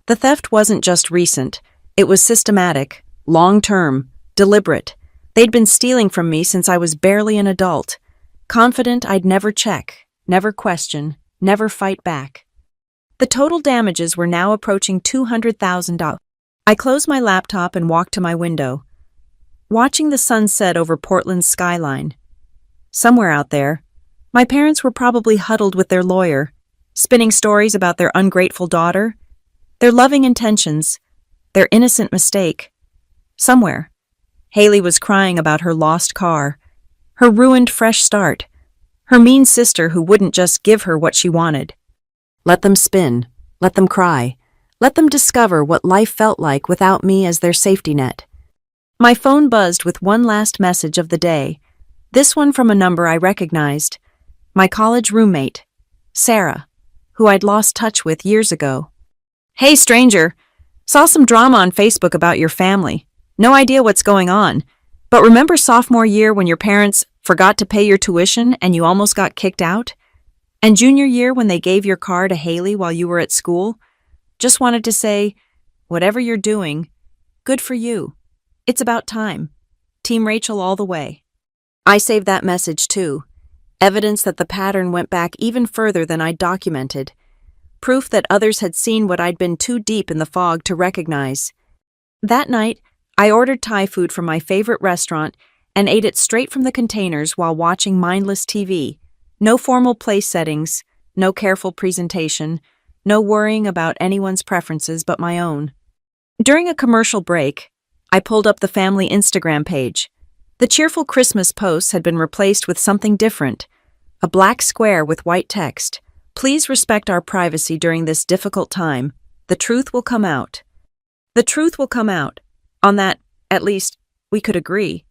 The theft wasn't just recent. It was systematic, long-term, deliberate. They'd been stealing from me since I was barely an adult, confident I'd never check, never question, never fight back. The total damages were now approaching $200,000. I closed my laptop and walked to my window, watching the sun set over Portland's skyline. Somewhere out there, my parents were probably huddled with their lawyer, spinning stories about their ungrateful daughter, their loving intentions, their innocent mistake. Somewhere, Haley was crying about her lost car, her ruined fresh start, her mean sister who wouldn't just give her what she wanted. Let them spin, let them cry, let them discover what life felt like without me as their safety net. My phone buzzed with one last message of the day, this one from a number I recognized, my college roommate, Sarah, who I'd lost touch with years ago. "Hey, stranger, saw some drama on Facebook about your family. No idea what's going on, but remember sophomore year when your parents forgot to pay your tuition and you almost got kicked out? And junior year when they gave your car to Haley while you were at school? Just wanted to say, whatever you're doing, good for you. It's about time. Team Rachel all the way." I saved that message too, evidence that the pattern went back even further than I'd documented, proof that others had seen what I'd been too deep in the fog to recognize. That night, I ordered Thai food from my favorite restaurant and ate it straight from the containers while watching mindless TV. No formal place settings, no careful presentation, no worrying about anyone's preferences but my own. During a commercial break, I pulled up the family Instagram page. The cheerful Christmas posts had been replaced with something different, a black square with white text. "Please respect our privacy during this difficult time. The truth will come out." The truth will come out. On that, at least, we could agree.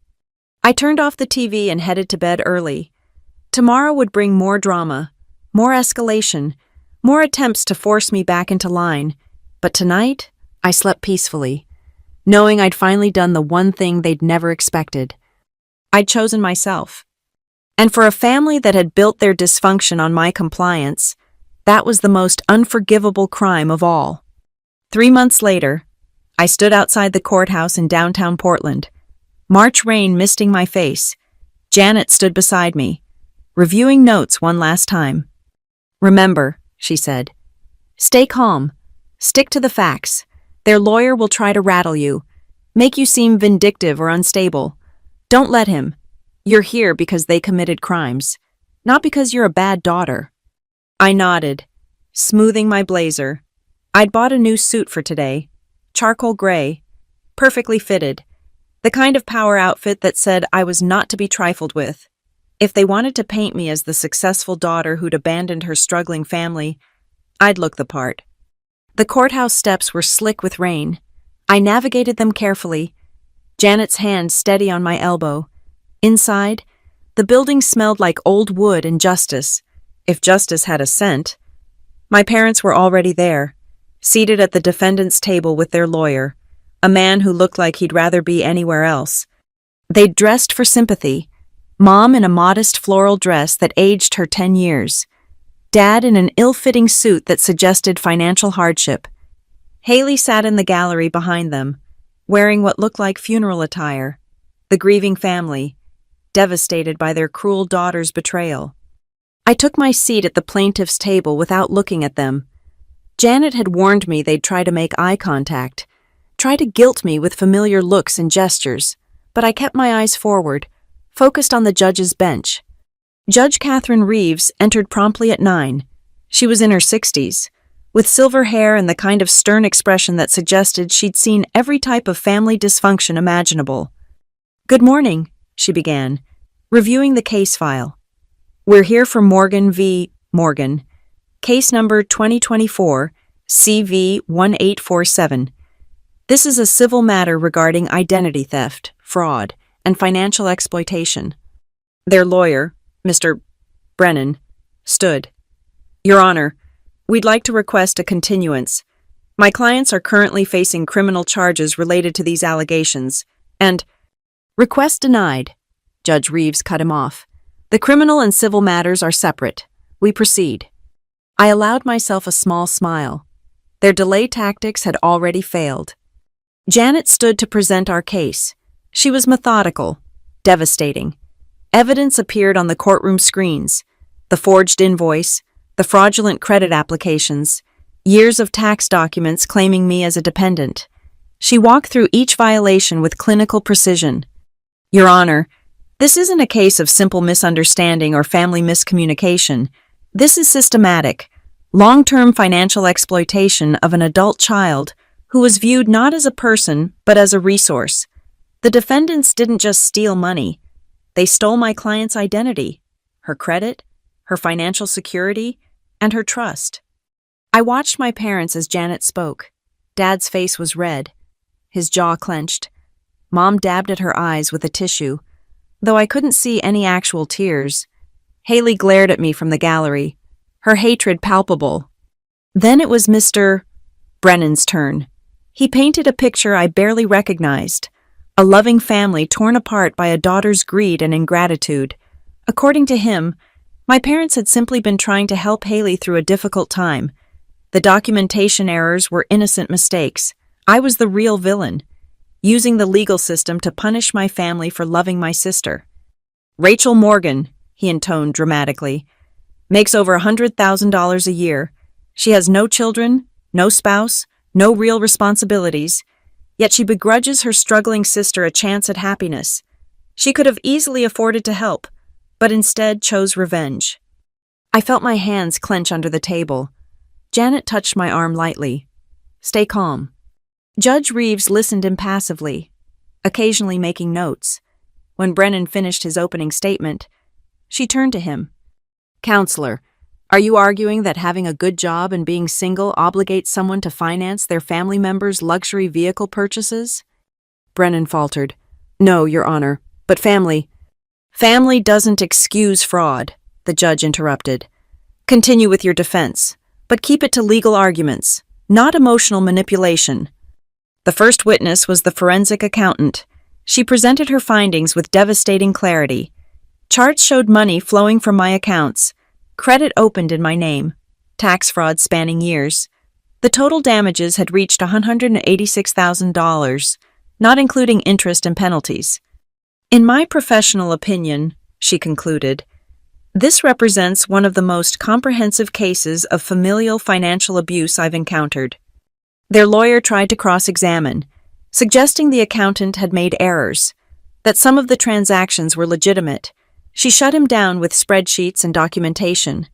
I turned off the TV and headed to bed early. Tomorrow would bring more drama, more escalation, more attempts to force me back into line. But tonight, I slept peacefully, knowing I'd finally done the one thing they'd never expected. I'd chosen myself. And for a family that had built their dysfunction on my compliance, that was the most unforgivable crime of all. 3 months later, I stood outside the courthouse in downtown Portland. March rain misting my face. Janet stood beside me. reviewing notes one last time. "Remember," she said, "stay calm. Stick to the facts. Their lawyer will try to rattle you, make you seem vindictive or unstable. Don't let him. You're here because they committed crimes, not because you're a bad daughter." I nodded, smoothing my blazer. I'd bought a new suit for today, charcoal gray, perfectly fitted, the kind of power outfit that said I was not to be trifled with. If they wanted to paint me as the successful daughter who'd abandoned her struggling family, I'd look the part. The courthouse steps were slick with rain. I navigated them carefully, Janet's hand steady on my elbow. Inside, the building smelled like old wood and justice, if justice had a scent. My parents were already there, seated at the defendant's table with their lawyer, a man who looked like he'd rather be anywhere else. They'd dressed for sympathy, Mom in a modest floral dress that aged her 10 years, Dad in an ill-fitting suit that suggested financial hardship. Haley sat in the gallery behind them, wearing what looked like funeral attire, the grieving family, devastated by their cruel daughter's betrayal. I took my seat at the plaintiff's table without looking at them. Janet had warned me they'd try to make eye contact, try to guilt me with familiar looks and gestures, but I kept my eyes forward, focused on the judge's bench. Judge Catherine Reeves entered promptly at 9. She was in her 60s, with silver hair and the kind of stern expression that suggested she'd seen every type of family dysfunction imaginable. "Good morning," she began, reviewing the case file. "We're here for Morgan v. Morgan, case number 2024 CV 1847. This is a civil matter regarding identity theft, fraud, and financial exploitation." Their lawyer, Mr. Brennan, stood. "Your Honor, we'd like to request a continuance. My clients are currently facing criminal charges related to these allegations, and—" "Request denied," Judge Reeves cut him off. "The criminal and civil matters are separate. We proceed." I allowed myself a small smile. Their delay tactics had already failed. Janet stood to present our case. She was methodical, devastating. Evidence appeared on the courtroom screens: the forged invoice, the fraudulent credit applications, years of tax documents claiming me as a dependent. She walked through each violation with clinical precision. "Your Honor, this isn't a case of simple misunderstanding or family miscommunication. This is systematic, long-term financial exploitation of an adult child who was viewed not as a person but as a resource. The defendants didn't just steal money. They stole my client's identity, her credit, her financial security, and her trust." I watched my parents as Janet spoke. Dad's face was red, his jaw clenched. Mom dabbed at her eyes with a tissue, though I couldn't see any actual tears. Haley glared at me from the gallery, her hatred palpable. Then it was Mr. Brennan's turn. He painted a picture I barely recognized, a loving family torn apart by a daughter's greed and ingratitude. According to him, my parents had simply been trying to help Haley through a difficult time. The documentation errors were innocent mistakes. I was the real villain, using the legal system to punish my family for loving my sister. "Rachel Morgan," he intoned dramatically, "makes over $100,000 a year. She has no children, no spouse, no real responsibilities, yet she begrudges her struggling sister a chance at happiness. She could have easily afforded to help, but instead chose revenge." I felt my hands clench under the table. Janet touched my arm lightly. "Stay calm." Judge Reeves listened impassively, occasionally making notes. When Brennan finished his opening statement, she turned to him. "Counselor, are you arguing that having a good job and being single obligates someone to finance their family members' luxury vehicle purchases?" Brennan faltered. "No, Your Honor, but family—" "Family doesn't excuse fraud," the judge interrupted. "Continue with your defense, but keep it to legal arguments, not emotional manipulation." The first witness was the forensic accountant. She presented her findings with devastating clarity. Charts showed money flowing from my accounts, credit opened in my name, tax fraud spanning years. The total damages had reached $186,000, not including interest and penalties. "In my professional opinion," she concluded, This represents one of the most comprehensive cases of familial financial abuse I've encountered. Their lawyer tried to cross-examine, suggesting the accountant had made errors, that some of the transactions were legitimate. She shut him down with spreadsheets and documentation.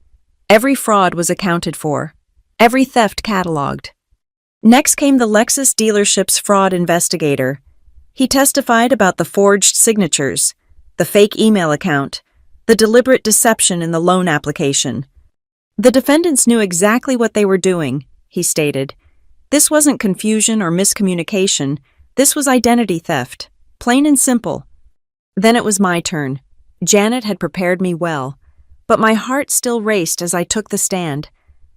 Every fraud was accounted for, every theft cataloged. Next came the Lexus dealership's fraud investigator. He testified about the forged signatures, the fake email account, the deliberate deception in the loan application. The defendants knew exactly what they were doing, he stated. This wasn't confusion or miscommunication. This was identity theft, plain and simple. Then it was my turn. Janet had prepared me well, but my heart still raced as I took the stand.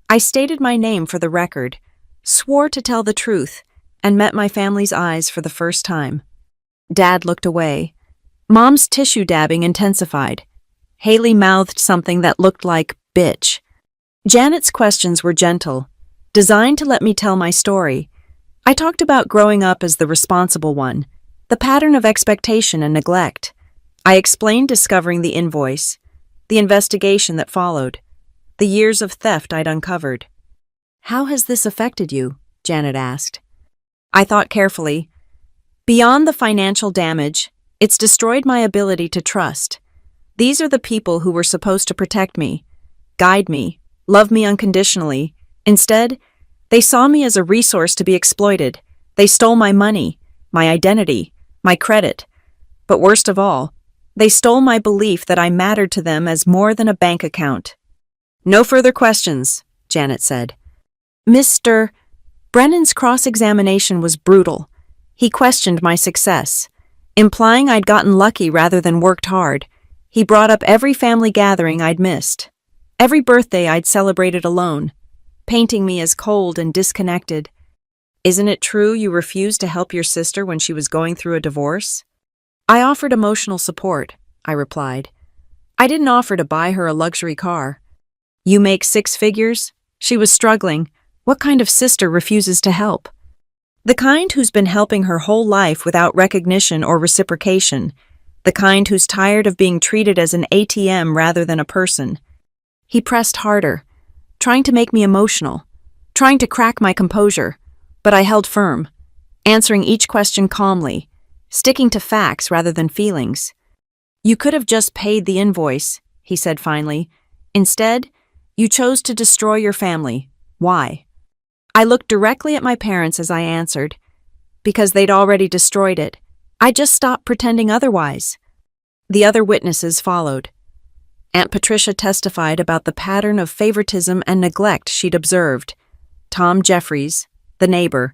I stated my name for the record, swore to tell the truth, and met my family's eyes for the first time. Dad looked away. Mom's tissue dabbing intensified. Haley mouthed something that looked like bitch. Janet's questions were gentle, designed to let me tell my story. I talked about growing up as the responsible one, the pattern of expectation and neglect. I explained discovering the invoice, the investigation that followed, the years of theft I'd uncovered. How has this affected you? Janet asked. I thought carefully. Beyond the financial damage, it's destroyed my ability to trust. These are the people who were supposed to protect me, guide me, love me unconditionally. Instead, they saw me as a resource to be exploited. They stole my money, my identity, my credit. But worst of all, they stole my belief that I mattered to them as more than a bank account. No further questions, Janet said. Mr. Brennan's cross-examination was brutal. He questioned my success, implying I'd gotten lucky rather than worked hard. He brought up every family gathering I'd missed, every birthday I'd celebrated alone, painting me as cold and disconnected. Isn't it true you refused to help your sister when she was going through a divorce? I offered emotional support, I replied. I didn't offer to buy her a luxury car. You make 6 figures? She was struggling. What kind of sister refuses to help? The kind who's been helping her whole life without recognition or reciprocation. The kind who's tired of being treated as an ATM rather than a person. He pressed harder, trying to make me emotional, trying to crack my composure, but I held firm, answering each question calmly, sticking to facts rather than feelings. You could have just paid the invoice, he said finally. Instead, you chose to destroy your family. Why? I looked directly at my parents as I answered. Because they'd already destroyed it. I just stopped pretending otherwise. The other witnesses followed. Aunt Patricia testified about the pattern of favoritism and neglect she'd observed. Tom Jeffries, the neighbor,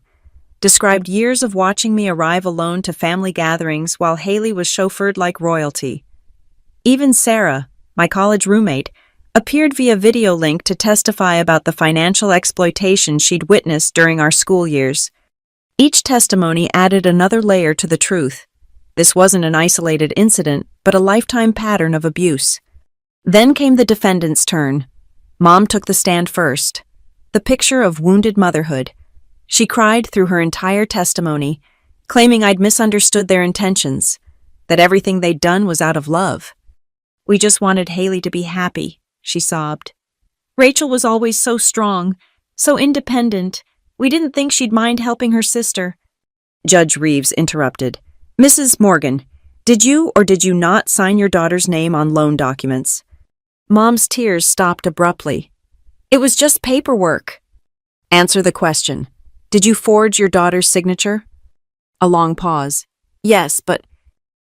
described years of watching me arrive alone to family gatherings while Haley was chauffeured like royalty. Even Sarah, my college roommate, appeared via video link to testify about the financial exploitation she'd witnessed during our school years. Each testimony added another layer to the truth. This wasn't an isolated incident, but a lifetime pattern of abuse. Then came the defendant's turn. Mom took the stand first. The picture of wounded motherhood. She cried through her entire testimony, claiming I'd misunderstood their intentions, that everything they'd done was out of love. We just wanted Haley to be happy, she sobbed. Rachel was always so strong, so independent. We didn't think she'd mind helping her sister. Judge Reeves interrupted. Mrs. Morgan, did you or did you not sign your daughter's name on loan documents? Mom's tears stopped abruptly. It was just paperwork. Answer the question. Did you forge your daughter's signature? A long pause. Yes, but...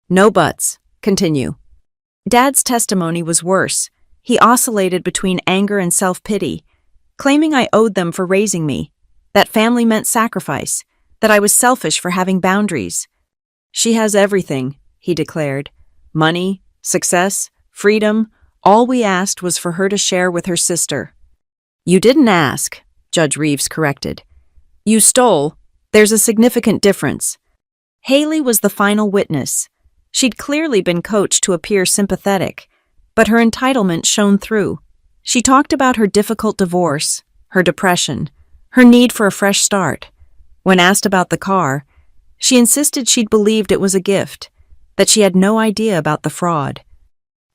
No buts. Continue. Dad's testimony was worse. He oscillated between anger and self-pity, claiming I owed them for raising me, that family meant sacrifice, that I was selfish for having boundaries. She has everything, he declared. Money, success, freedom. All we asked was for her to share with her sister. You didn't ask, Judge Reeves corrected. You stole. There's a significant difference. Haley was the final witness. She'd clearly been coached to appear sympathetic, but her entitlement shone through. She talked about her difficult divorce, her depression, her need for a fresh start. When asked about the car, she insisted she'd believed it was a gift, that she had no idea about the fraud.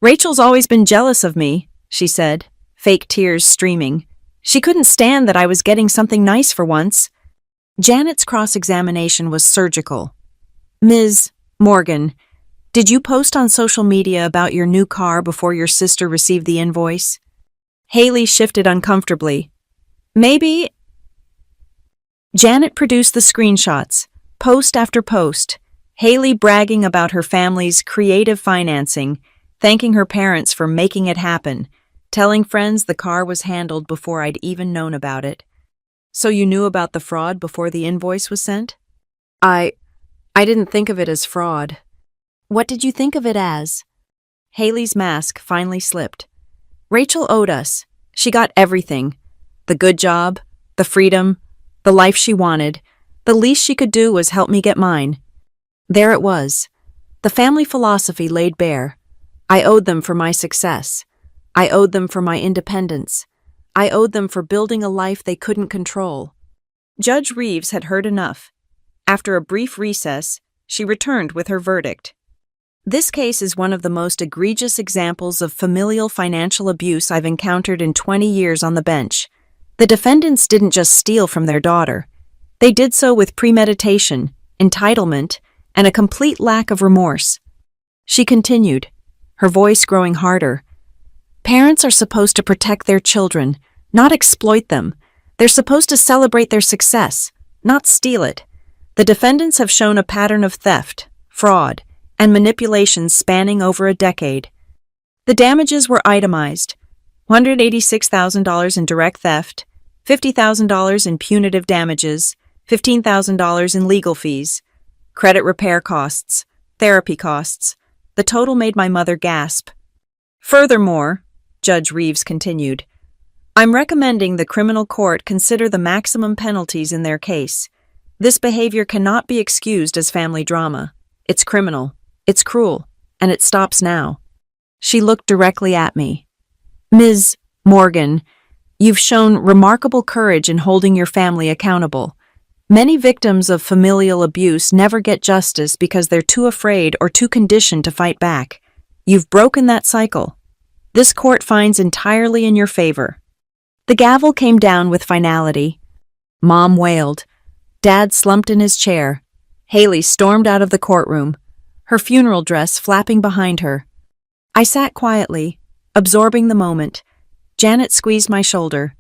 Rachel's always been jealous of me, she said, fake tears streaming. She couldn't stand that I was getting something nice for once. Janet's cross-examination was surgical. Ms. Morgan, did you post on social media about your new car before your sister received the invoice? Haley shifted uncomfortably. Maybe. Janet produced the screenshots, post after post, Haley bragging about her family's creative financing, thanking her parents for making it happen, telling friends the car was handled before I'd even known about it. So you knew about the fraud before the invoice was sent? I didn't think of it as fraud. What did you think of it as? Haley's mask finally slipped. Rachel owed us. She got everything. The good job, the freedom, the life she wanted. The least she could do was help me get mine. There it was. The family philosophy laid bare. I owed them for my success. I owed them for my independence. I owed them for building a life they couldn't control. Judge Reeves had heard enough. After a brief recess, she returned with her verdict. This case is one of the most egregious examples of familial financial abuse I've encountered in 20 years on the bench. The defendants didn't just steal from their daughter. They did so with premeditation, entitlement, and a complete lack of remorse. She continued, her voice growing harder. Parents are supposed to protect their children, not exploit them. They're supposed to celebrate their success, not steal it. The defendants have shown a pattern of theft, fraud, and manipulation spanning over a decade. The damages were itemized: $186,000 in direct theft, $50,000 in punitive damages, $15,000 in legal fees, credit repair costs, therapy costs. The total made my mother gasp. Furthermore, Judge Reeves continued, I'm recommending the criminal court consider the maximum penalties in their case. This behavior cannot be excused as family drama. It's criminal, it's cruel, and it stops now. She looked directly at me. Ms. Morgan, you've shown remarkable courage in holding your family accountable. Many victims of familial abuse never get justice because they're too afraid or too conditioned to fight back. You've broken that cycle. This court finds entirely in your favor. The gavel came down with finality. Mom wailed. Dad slumped in his chair. Haley stormed out of the courtroom, her funeral dress flapping behind her. I sat quietly, absorbing the moment. Janet squeezed my shoulder,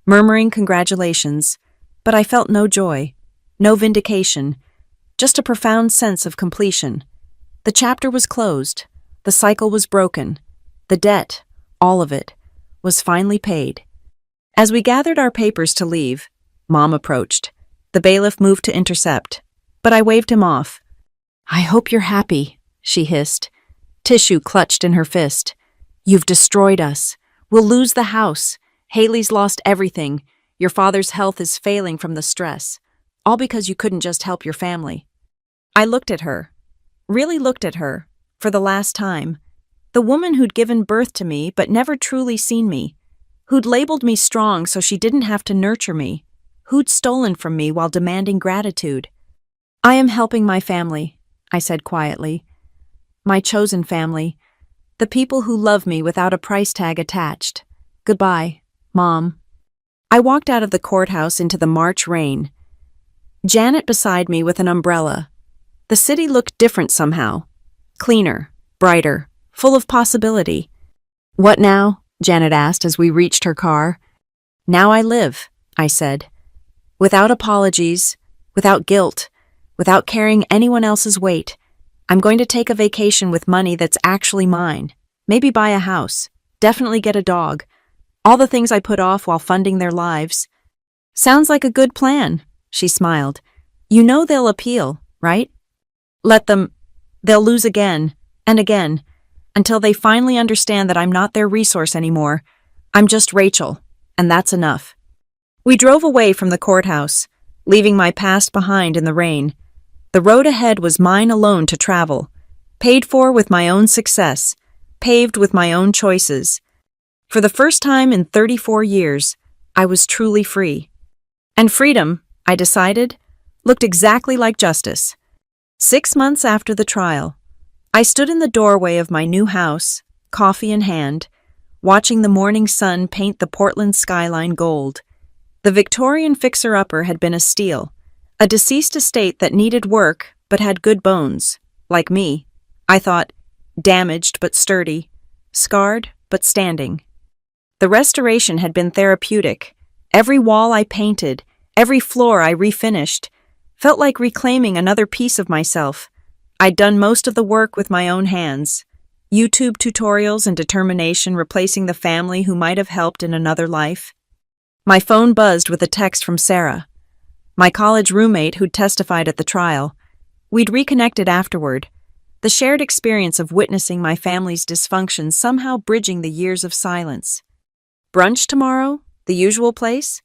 murmuring congratulations, but I felt no joy, no vindication, just a profound sense of completion. The chapter was closed. The cycle was broken. The debt, all of it, was finally paid. As we gathered our papers to leave, Mom approached. The bailiff moved to intercept, but I waved him off. I hope you're happy, she hissed, tissue clutched in her fist. You've destroyed us. We'll lose the house. Haley's lost everything. Your father's health is failing from the stress. All because you couldn't just help your family. I looked at her, really looked at her, for the last time. The woman who'd given birth to me but never truly seen me, who'd labeled me strong so she didn't have to nurture me, who'd stolen from me while demanding gratitude. I am helping my family, I said quietly. My chosen family, the people who love me without a price tag attached. Goodbye, Mom. I walked out of the courthouse into the March rain. Janet beside me with an umbrella. The city looked different somehow. Cleaner, brighter, full of possibility. What now? Janet asked as we reached her car. Now I live, I said. Without apologies, without guilt, without carrying anyone else's weight. I'm going to take a vacation with money that's actually mine. Maybe buy a house. Definitely get a dog. All the things I put off while funding their lives. Sounds like a good plan, she smiled. You know they'll appeal, right? Let them. They'll lose again, and again, until they finally understand that I'm not their resource anymore. I'm just Rachel, and that's enough. We drove away from the courthouse, leaving my past behind in the rain. The road ahead was mine alone to travel, paid for with my own success, paved with my own choices. For the first time in 34 years, I was truly free. And freedom, I decided, looked exactly like justice. 6 months after the trial, I stood in the doorway of my new house, coffee in hand, watching the morning sun paint the Portland skyline gold. The Victorian fixer-upper had been a steal, a deceased estate that needed work but had good bones. Like me, I thought, damaged but sturdy, scarred but standing. The restoration had been therapeutic. Every wall I painted, every floor I refinished, felt like reclaiming another piece of myself. I'd done most of the work with my own hands. YouTube tutorials and determination replacing the family who might have helped in another life. My phone buzzed with a text from Sarah, my college roommate who'd testified at the trial. We'd reconnected afterward, the shared experience of witnessing my family's dysfunction somehow bridging the years of silence. Brunch tomorrow? The usual place?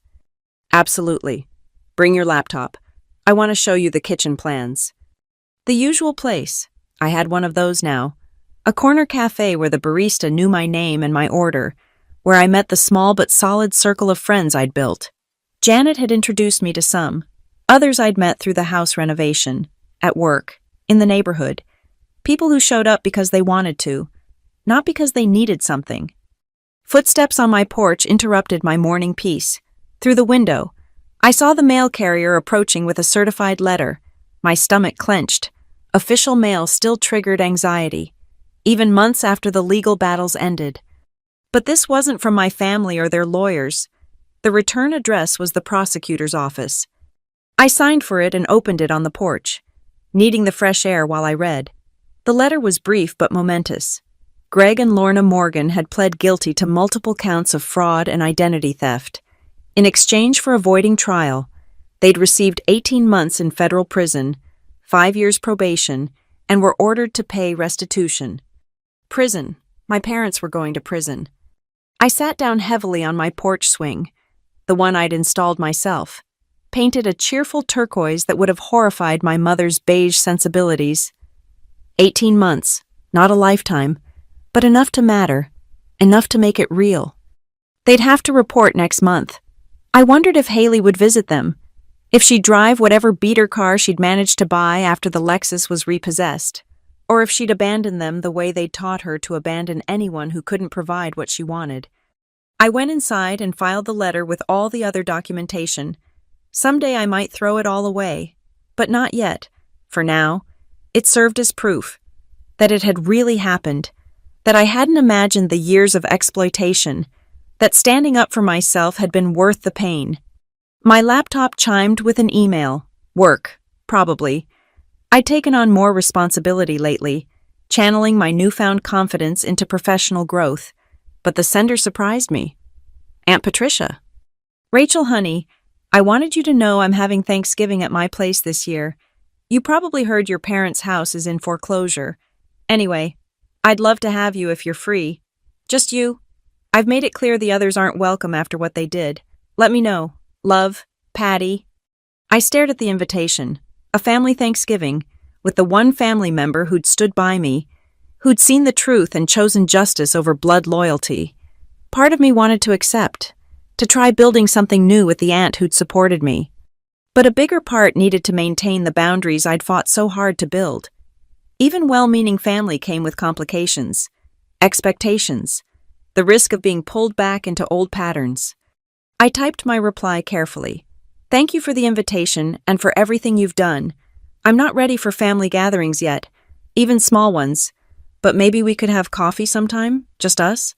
Absolutely. Bring your laptop. I want to show you the kitchen plans. The usual place. I had one of those now. A corner cafe where the barista knew my name and my order, where I met the small but solid circle of friends I'd built. Janet had introduced me to some. Others I'd met through the house renovation, at work, in the neighborhood. People who showed up because they wanted to, not because they needed something. Footsteps on my porch interrupted my morning peace. Through the window, I saw the mail carrier approaching with a certified letter. My stomach clenched. Official mail still triggered anxiety, even months after the legal battles ended. But this wasn't from my family or their lawyers. The return address was the prosecutor's office. I signed for it and opened it on the porch, needing the fresh air while I read. The letter was brief but momentous. Greg and Lorna Morgan had pled guilty to multiple counts of fraud and identity theft. In exchange for avoiding trial, they'd received 18 months in federal prison, 5 years probation, and were ordered to pay restitution. Prison. My parents were going to prison. I sat down heavily on my porch swing, the one I'd installed myself, painted a cheerful turquoise that would have horrified my mother's beige sensibilities. 18 months, not a lifetime, but enough to matter, enough to make it real. They'd have to report next month. I wondered if Haley would visit them, if she'd drive whatever beater car she'd managed to buy after the Lexus was repossessed, or if she'd abandon them the way they'd taught her to abandon anyone who couldn't provide what she wanted. I went inside and filed the letter with all the other documentation. Someday I might throw it all away, but not yet. For now, it served as proof that it had really happened, that I hadn't imagined the years of exploitation, that standing up for myself had been worth the pain. My laptop chimed with an email. Work, probably. I'd taken on more responsibility lately, channeling my newfound confidence into professional growth, but the sender surprised me. Aunt Patricia. Rachel, honey, I wanted you to know I'm having Thanksgiving at my place this year. You probably heard your parents' house is in foreclosure. Anyway, I'd love to have you if you're free. Just you. I've made it clear the others aren't welcome after what they did. Let me know. Love, Patty. I stared at the invitation. A family Thanksgiving, with the one family member who'd stood by me, who'd seen the truth and chosen justice over blood loyalty. Part of me wanted to accept, to try building something new with the aunt who'd supported me. But a bigger part needed to maintain the boundaries I'd fought so hard to build. Even well-meaning family came with complications, expectations, the risk of being pulled back into old patterns. I typed my reply carefully. Thank you for the invitation and for everything you've done. I'm not ready for family gatherings yet, even small ones, but maybe we could have coffee sometime, just us?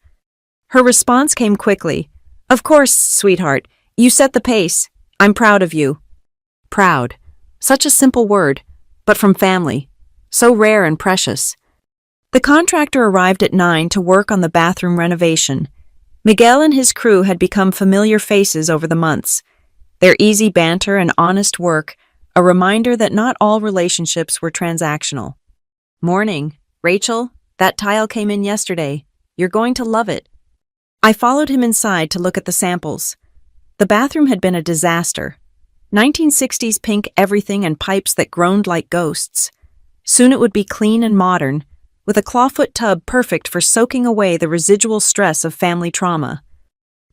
Her response came quickly. Of course, sweetheart. You set the pace. I'm proud of you. Proud. Such a simple word, but from family. So rare and precious. The contractor arrived at 9 to work on the bathroom renovation. Miguel and his crew had become familiar faces over the months. Their easy banter and honest work, a reminder that not all relationships were transactional. Morning, Rachel, that tile came in yesterday. You're going to love it. I followed him inside to look at the samples. The bathroom had been a disaster. 1960s pink everything and pipes that groaned like ghosts. Soon it would be clean and modern, with a clawfoot tub perfect for soaking away the residual stress of family trauma.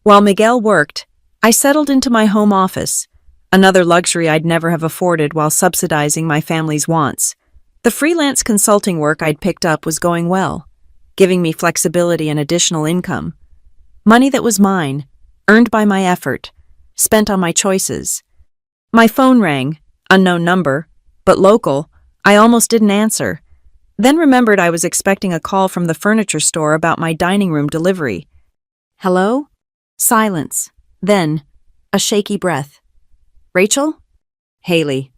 While Miguel worked, I settled into my home office, another luxury I'd never have afforded while subsidizing my family's wants. The freelance consulting work I'd picked up was going well. giving me flexibility and additional income. Money that was mine, earned by my effort, spent on my choices. My phone rang, unknown number, but local. I almost didn't answer. Then remembered I was expecting a call from the furniture store about my dining room delivery. Hello? Silence. Then, a shaky breath. Rachel? Haley.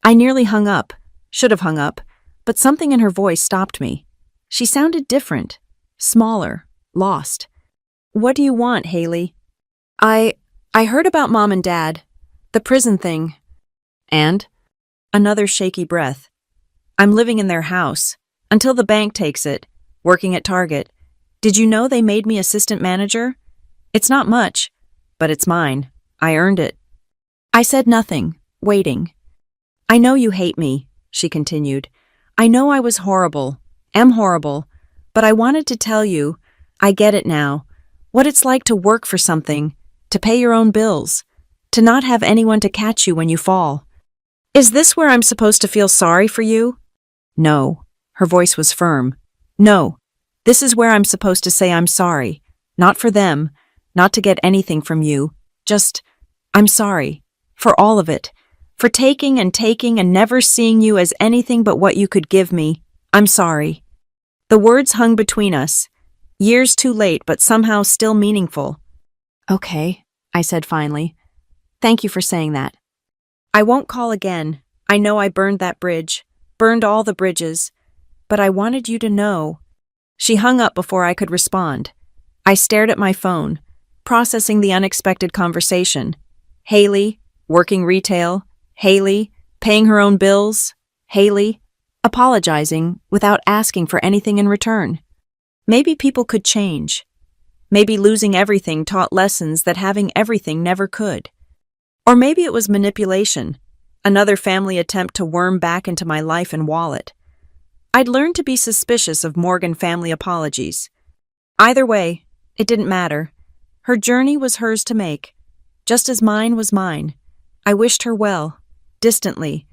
I nearly hung up, should have hung up, but something in her voice stopped me. She sounded different, smaller, lost. What do you want, Haley? I heard about Mom and Dad, the prison thing. And? Another shaky breath. I'm living in their house, until the bank takes it, working at Target. Did you know they made me assistant manager? It's not much, but it's mine. I earned it. I said nothing, waiting. I know you hate me, she continued. I know I was horrible, am horrible, but I wanted to tell you, I get it now, what it's like to work for something, to pay your own bills, to not have anyone to catch you when you fall. Is this where I'm supposed to feel sorry for you? No. Her voice was firm. No. This is where I'm supposed to say I'm sorry. Not for them, not to get anything from you. Just, I'm sorry. For all of it. For taking and never seeing you as anything but what you could give me. I'm sorry. The words hung between us. Years too late, but somehow still meaningful. Okay, I said finally. Thank you for saying that. I won't call again. I know I burned that bridge. Burned all the bridges. But I wanted you to know. She hung up before I could respond. I stared at my phone, processing the unexpected conversation. Haley, working retail. Haley, paying her own bills. Haley, apologizing without asking for anything in return. Maybe people could change. Maybe losing everything taught lessons that having everything never could. Or maybe it was manipulation, another family attempt to worm back into my life and wallet. I'd learned to be suspicious of Morgan family apologies. Either way, it didn't matter. Her journey was hers to make, just as mine was mine. I wished her well, distantly,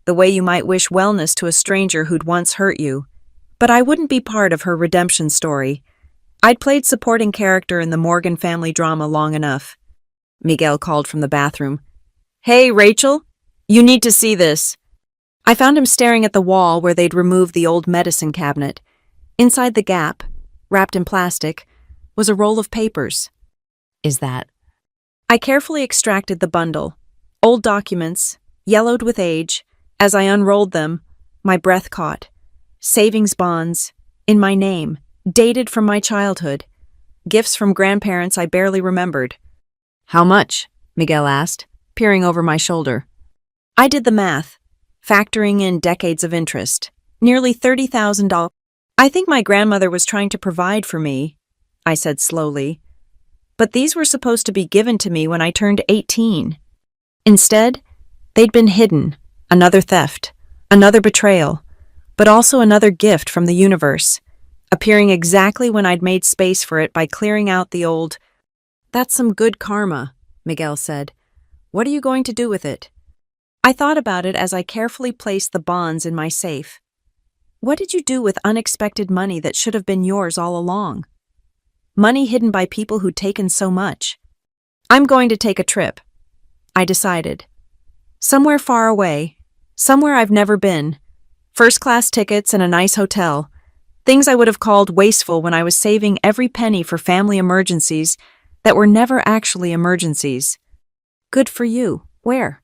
the way you might wish wellness to a stranger who'd once hurt you. But I wouldn't be part of her redemption story. I'd played supporting character in the Morgan family drama long enough. Miguel called from the bathroom. Hey, Rachel, you need to see this. I found him staring at the wall where they'd removed the old medicine cabinet. Inside the gap, wrapped in plastic, was a roll of papers. Is that? I carefully extracted the bundle. Old documents, yellowed with age. As I unrolled them, my breath caught. Savings bonds, in my name, dated from my childhood. Gifts from grandparents I barely remembered. How much? Miguel asked, peering over my shoulder. I did the math, factoring in decades of interest. Nearly $30,000. I think my grandmother was trying to provide for me, I said slowly. But these were supposed to be given to me when I turned 18. Instead, they'd been hidden, another theft, another betrayal, but also another gift from the universe, appearing exactly when I'd made space for it by clearing out the old. That's some good karma, Miguel said. What are you going to do with it? I thought about it as I carefully placed the bonds in my safe. What did you do with unexpected money that should have been yours all along? Money hidden by people who'd taken so much. I'm going to take a trip, I decided. Somewhere far away, somewhere I've never been. First-class tickets and a nice hotel. Things I would have called wasteful when I was saving every penny for family emergencies that were never actually emergencies. Good for you. Where?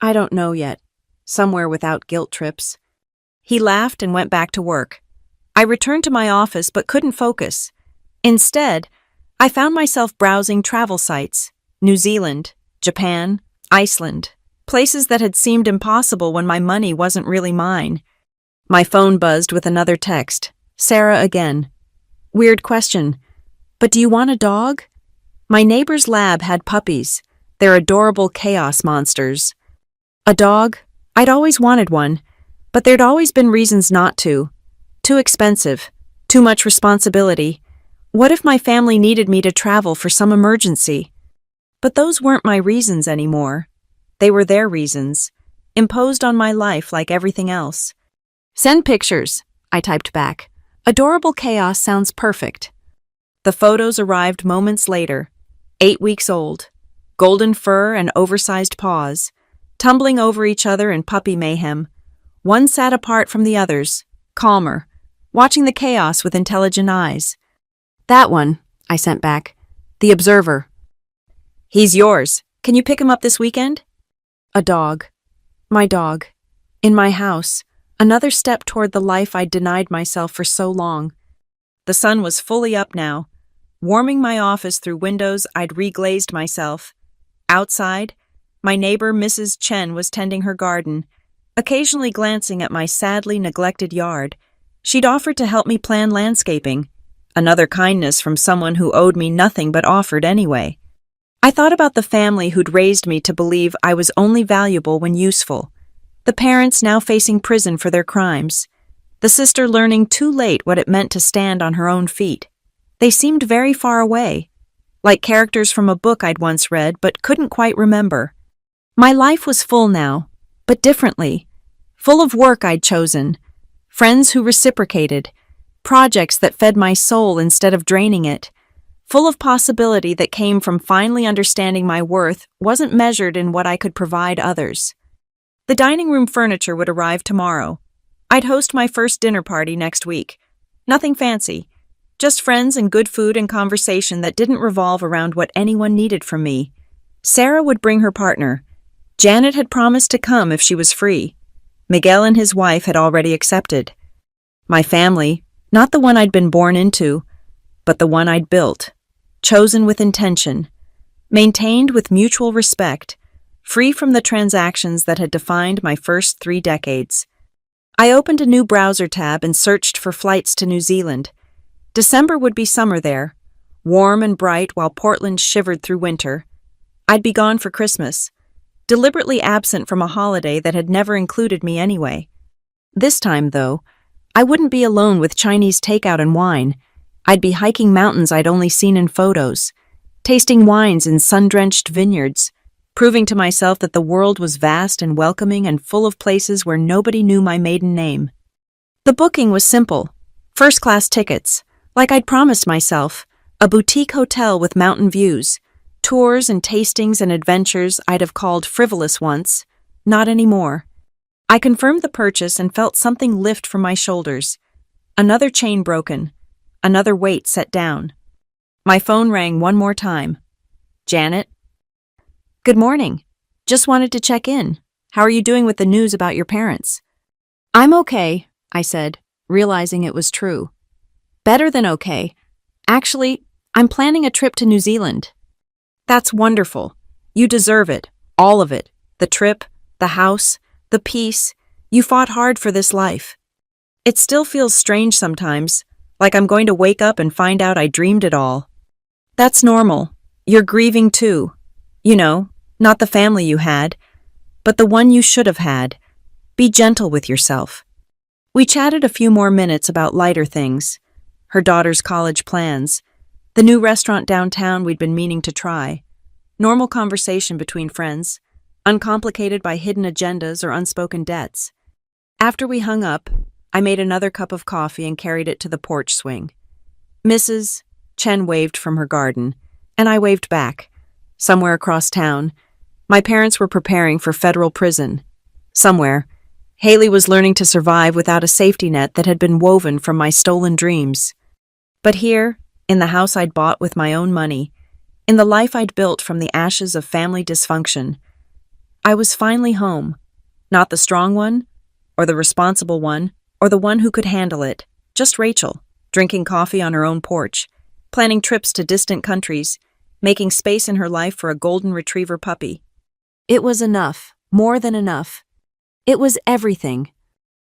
I don't know yet. Somewhere without guilt trips. He laughed and went back to work. I returned to my office but couldn't focus. Instead, I found myself browsing travel sites. New Zealand, Japan, Iceland. Places that had seemed impossible when my money wasn't really mine. My phone buzzed with another text. Sarah again. Weird question. But do you want a dog? My neighbor's lab had puppies. They're adorable chaos monsters. A dog? I'd always wanted one, but there'd always been reasons not to. Too expensive. Too much responsibility. What if my family needed me to travel for some emergency? But those weren't my reasons anymore. They were their reasons, imposed on my life like everything else. Send pictures, I typed back. Adorable chaos sounds perfect. The photos arrived moments later, 8 weeks old, golden fur and oversized paws, tumbling over each other in puppy mayhem. One sat apart from the others, calmer, watching the chaos with intelligent eyes. "That one," I sent back. "The observer." "He's yours. Can you pick him up this weekend?" A dog. My dog. In my house. Another step toward the life I'd denied myself for so long. The sun was fully up now, warming my office through windows I'd reglazed myself. Outside, my neighbor Mrs. Chen was tending her garden, occasionally glancing at my sadly neglected yard. She'd offered to help me plan landscaping, another kindness from someone who owed me nothing but offered anyway. I thought about the family who'd raised me to believe I was only valuable when useful. The parents now facing prison for their crimes. The sister learning too late what it meant to stand on her own feet. They seemed very far away, like characters from a book I'd once read but couldn't quite remember. My life was full now, but differently. Full of work I'd chosen, friends who reciprocated, projects that fed my soul instead of draining it, full of possibility that came from finally understanding my worth wasn't measured in what I could provide others. The dining room furniture would arrive tomorrow. I'd host my first dinner party next week. Nothing fancy, just friends and good food and conversation that didn't revolve around what anyone needed from me. Sarah would bring her partner. Janet had promised to come if she was free. Miguel and his wife had already accepted. My family, not the one I'd been born into, but the one I'd built, chosen with intention, maintained with mutual respect, free from the transactions that had defined my first 3 decades. I opened a new browser tab and searched for flights to New Zealand. December would be summer there, warm and bright while Portland shivered through winter. I'd be gone for Christmas, deliberately absent from a holiday that had never included me anyway. This time, though, I wouldn't be alone with Chinese takeout and wine. I'd be hiking mountains I'd only seen in photos, tasting wines in sun-drenched vineyards, proving to myself that the world was vast and welcoming and full of places where nobody knew my maiden name. The booking was simple. First-class tickets, like I'd promised myself, a boutique hotel with mountain views, tours and tastings and adventures I'd have called frivolous once, not anymore. I confirmed the purchase and felt something lift from my shoulders. Another chain broken, another weight set down. My phone rang one more time. "Janet?" "Good morning. Just wanted to check in. How are you doing with the news about your parents?" "I'm okay," I said, realizing it was true. "Better than okay. Actually, I'm planning a trip to New Zealand." "That's wonderful. You deserve it, all of it. The trip, the house, the peace. You fought hard for this life." It still feels strange sometimes, like I'm going to wake up and find out I dreamed it all. "That's normal. You're grieving too. You know, not the family you had, but the one you should have had. Be gentle with yourself." We chatted a few more minutes about lighter things. Her daughter's college plans, the new restaurant downtown we'd been meaning to try. Normal conversation between friends, uncomplicated by hidden agendas or unspoken debts. After we hung up, I made another cup of coffee and carried it to the porch swing. Mrs. Chen waved from her garden, and I waved back. Somewhere across town, my parents were preparing for federal prison. Somewhere, Haley was learning to survive without a safety net that had been woven from my stolen dreams. But here, in the house I'd bought with my own money, in the life I'd built from the ashes of family dysfunction, I was finally home. Not the strong one, or the responsible one, or the one who could handle it, just Rachel, drinking coffee on her own porch, planning trips to distant countries, making space in her life for a golden retriever puppy. It was enough, more than enough. It was everything.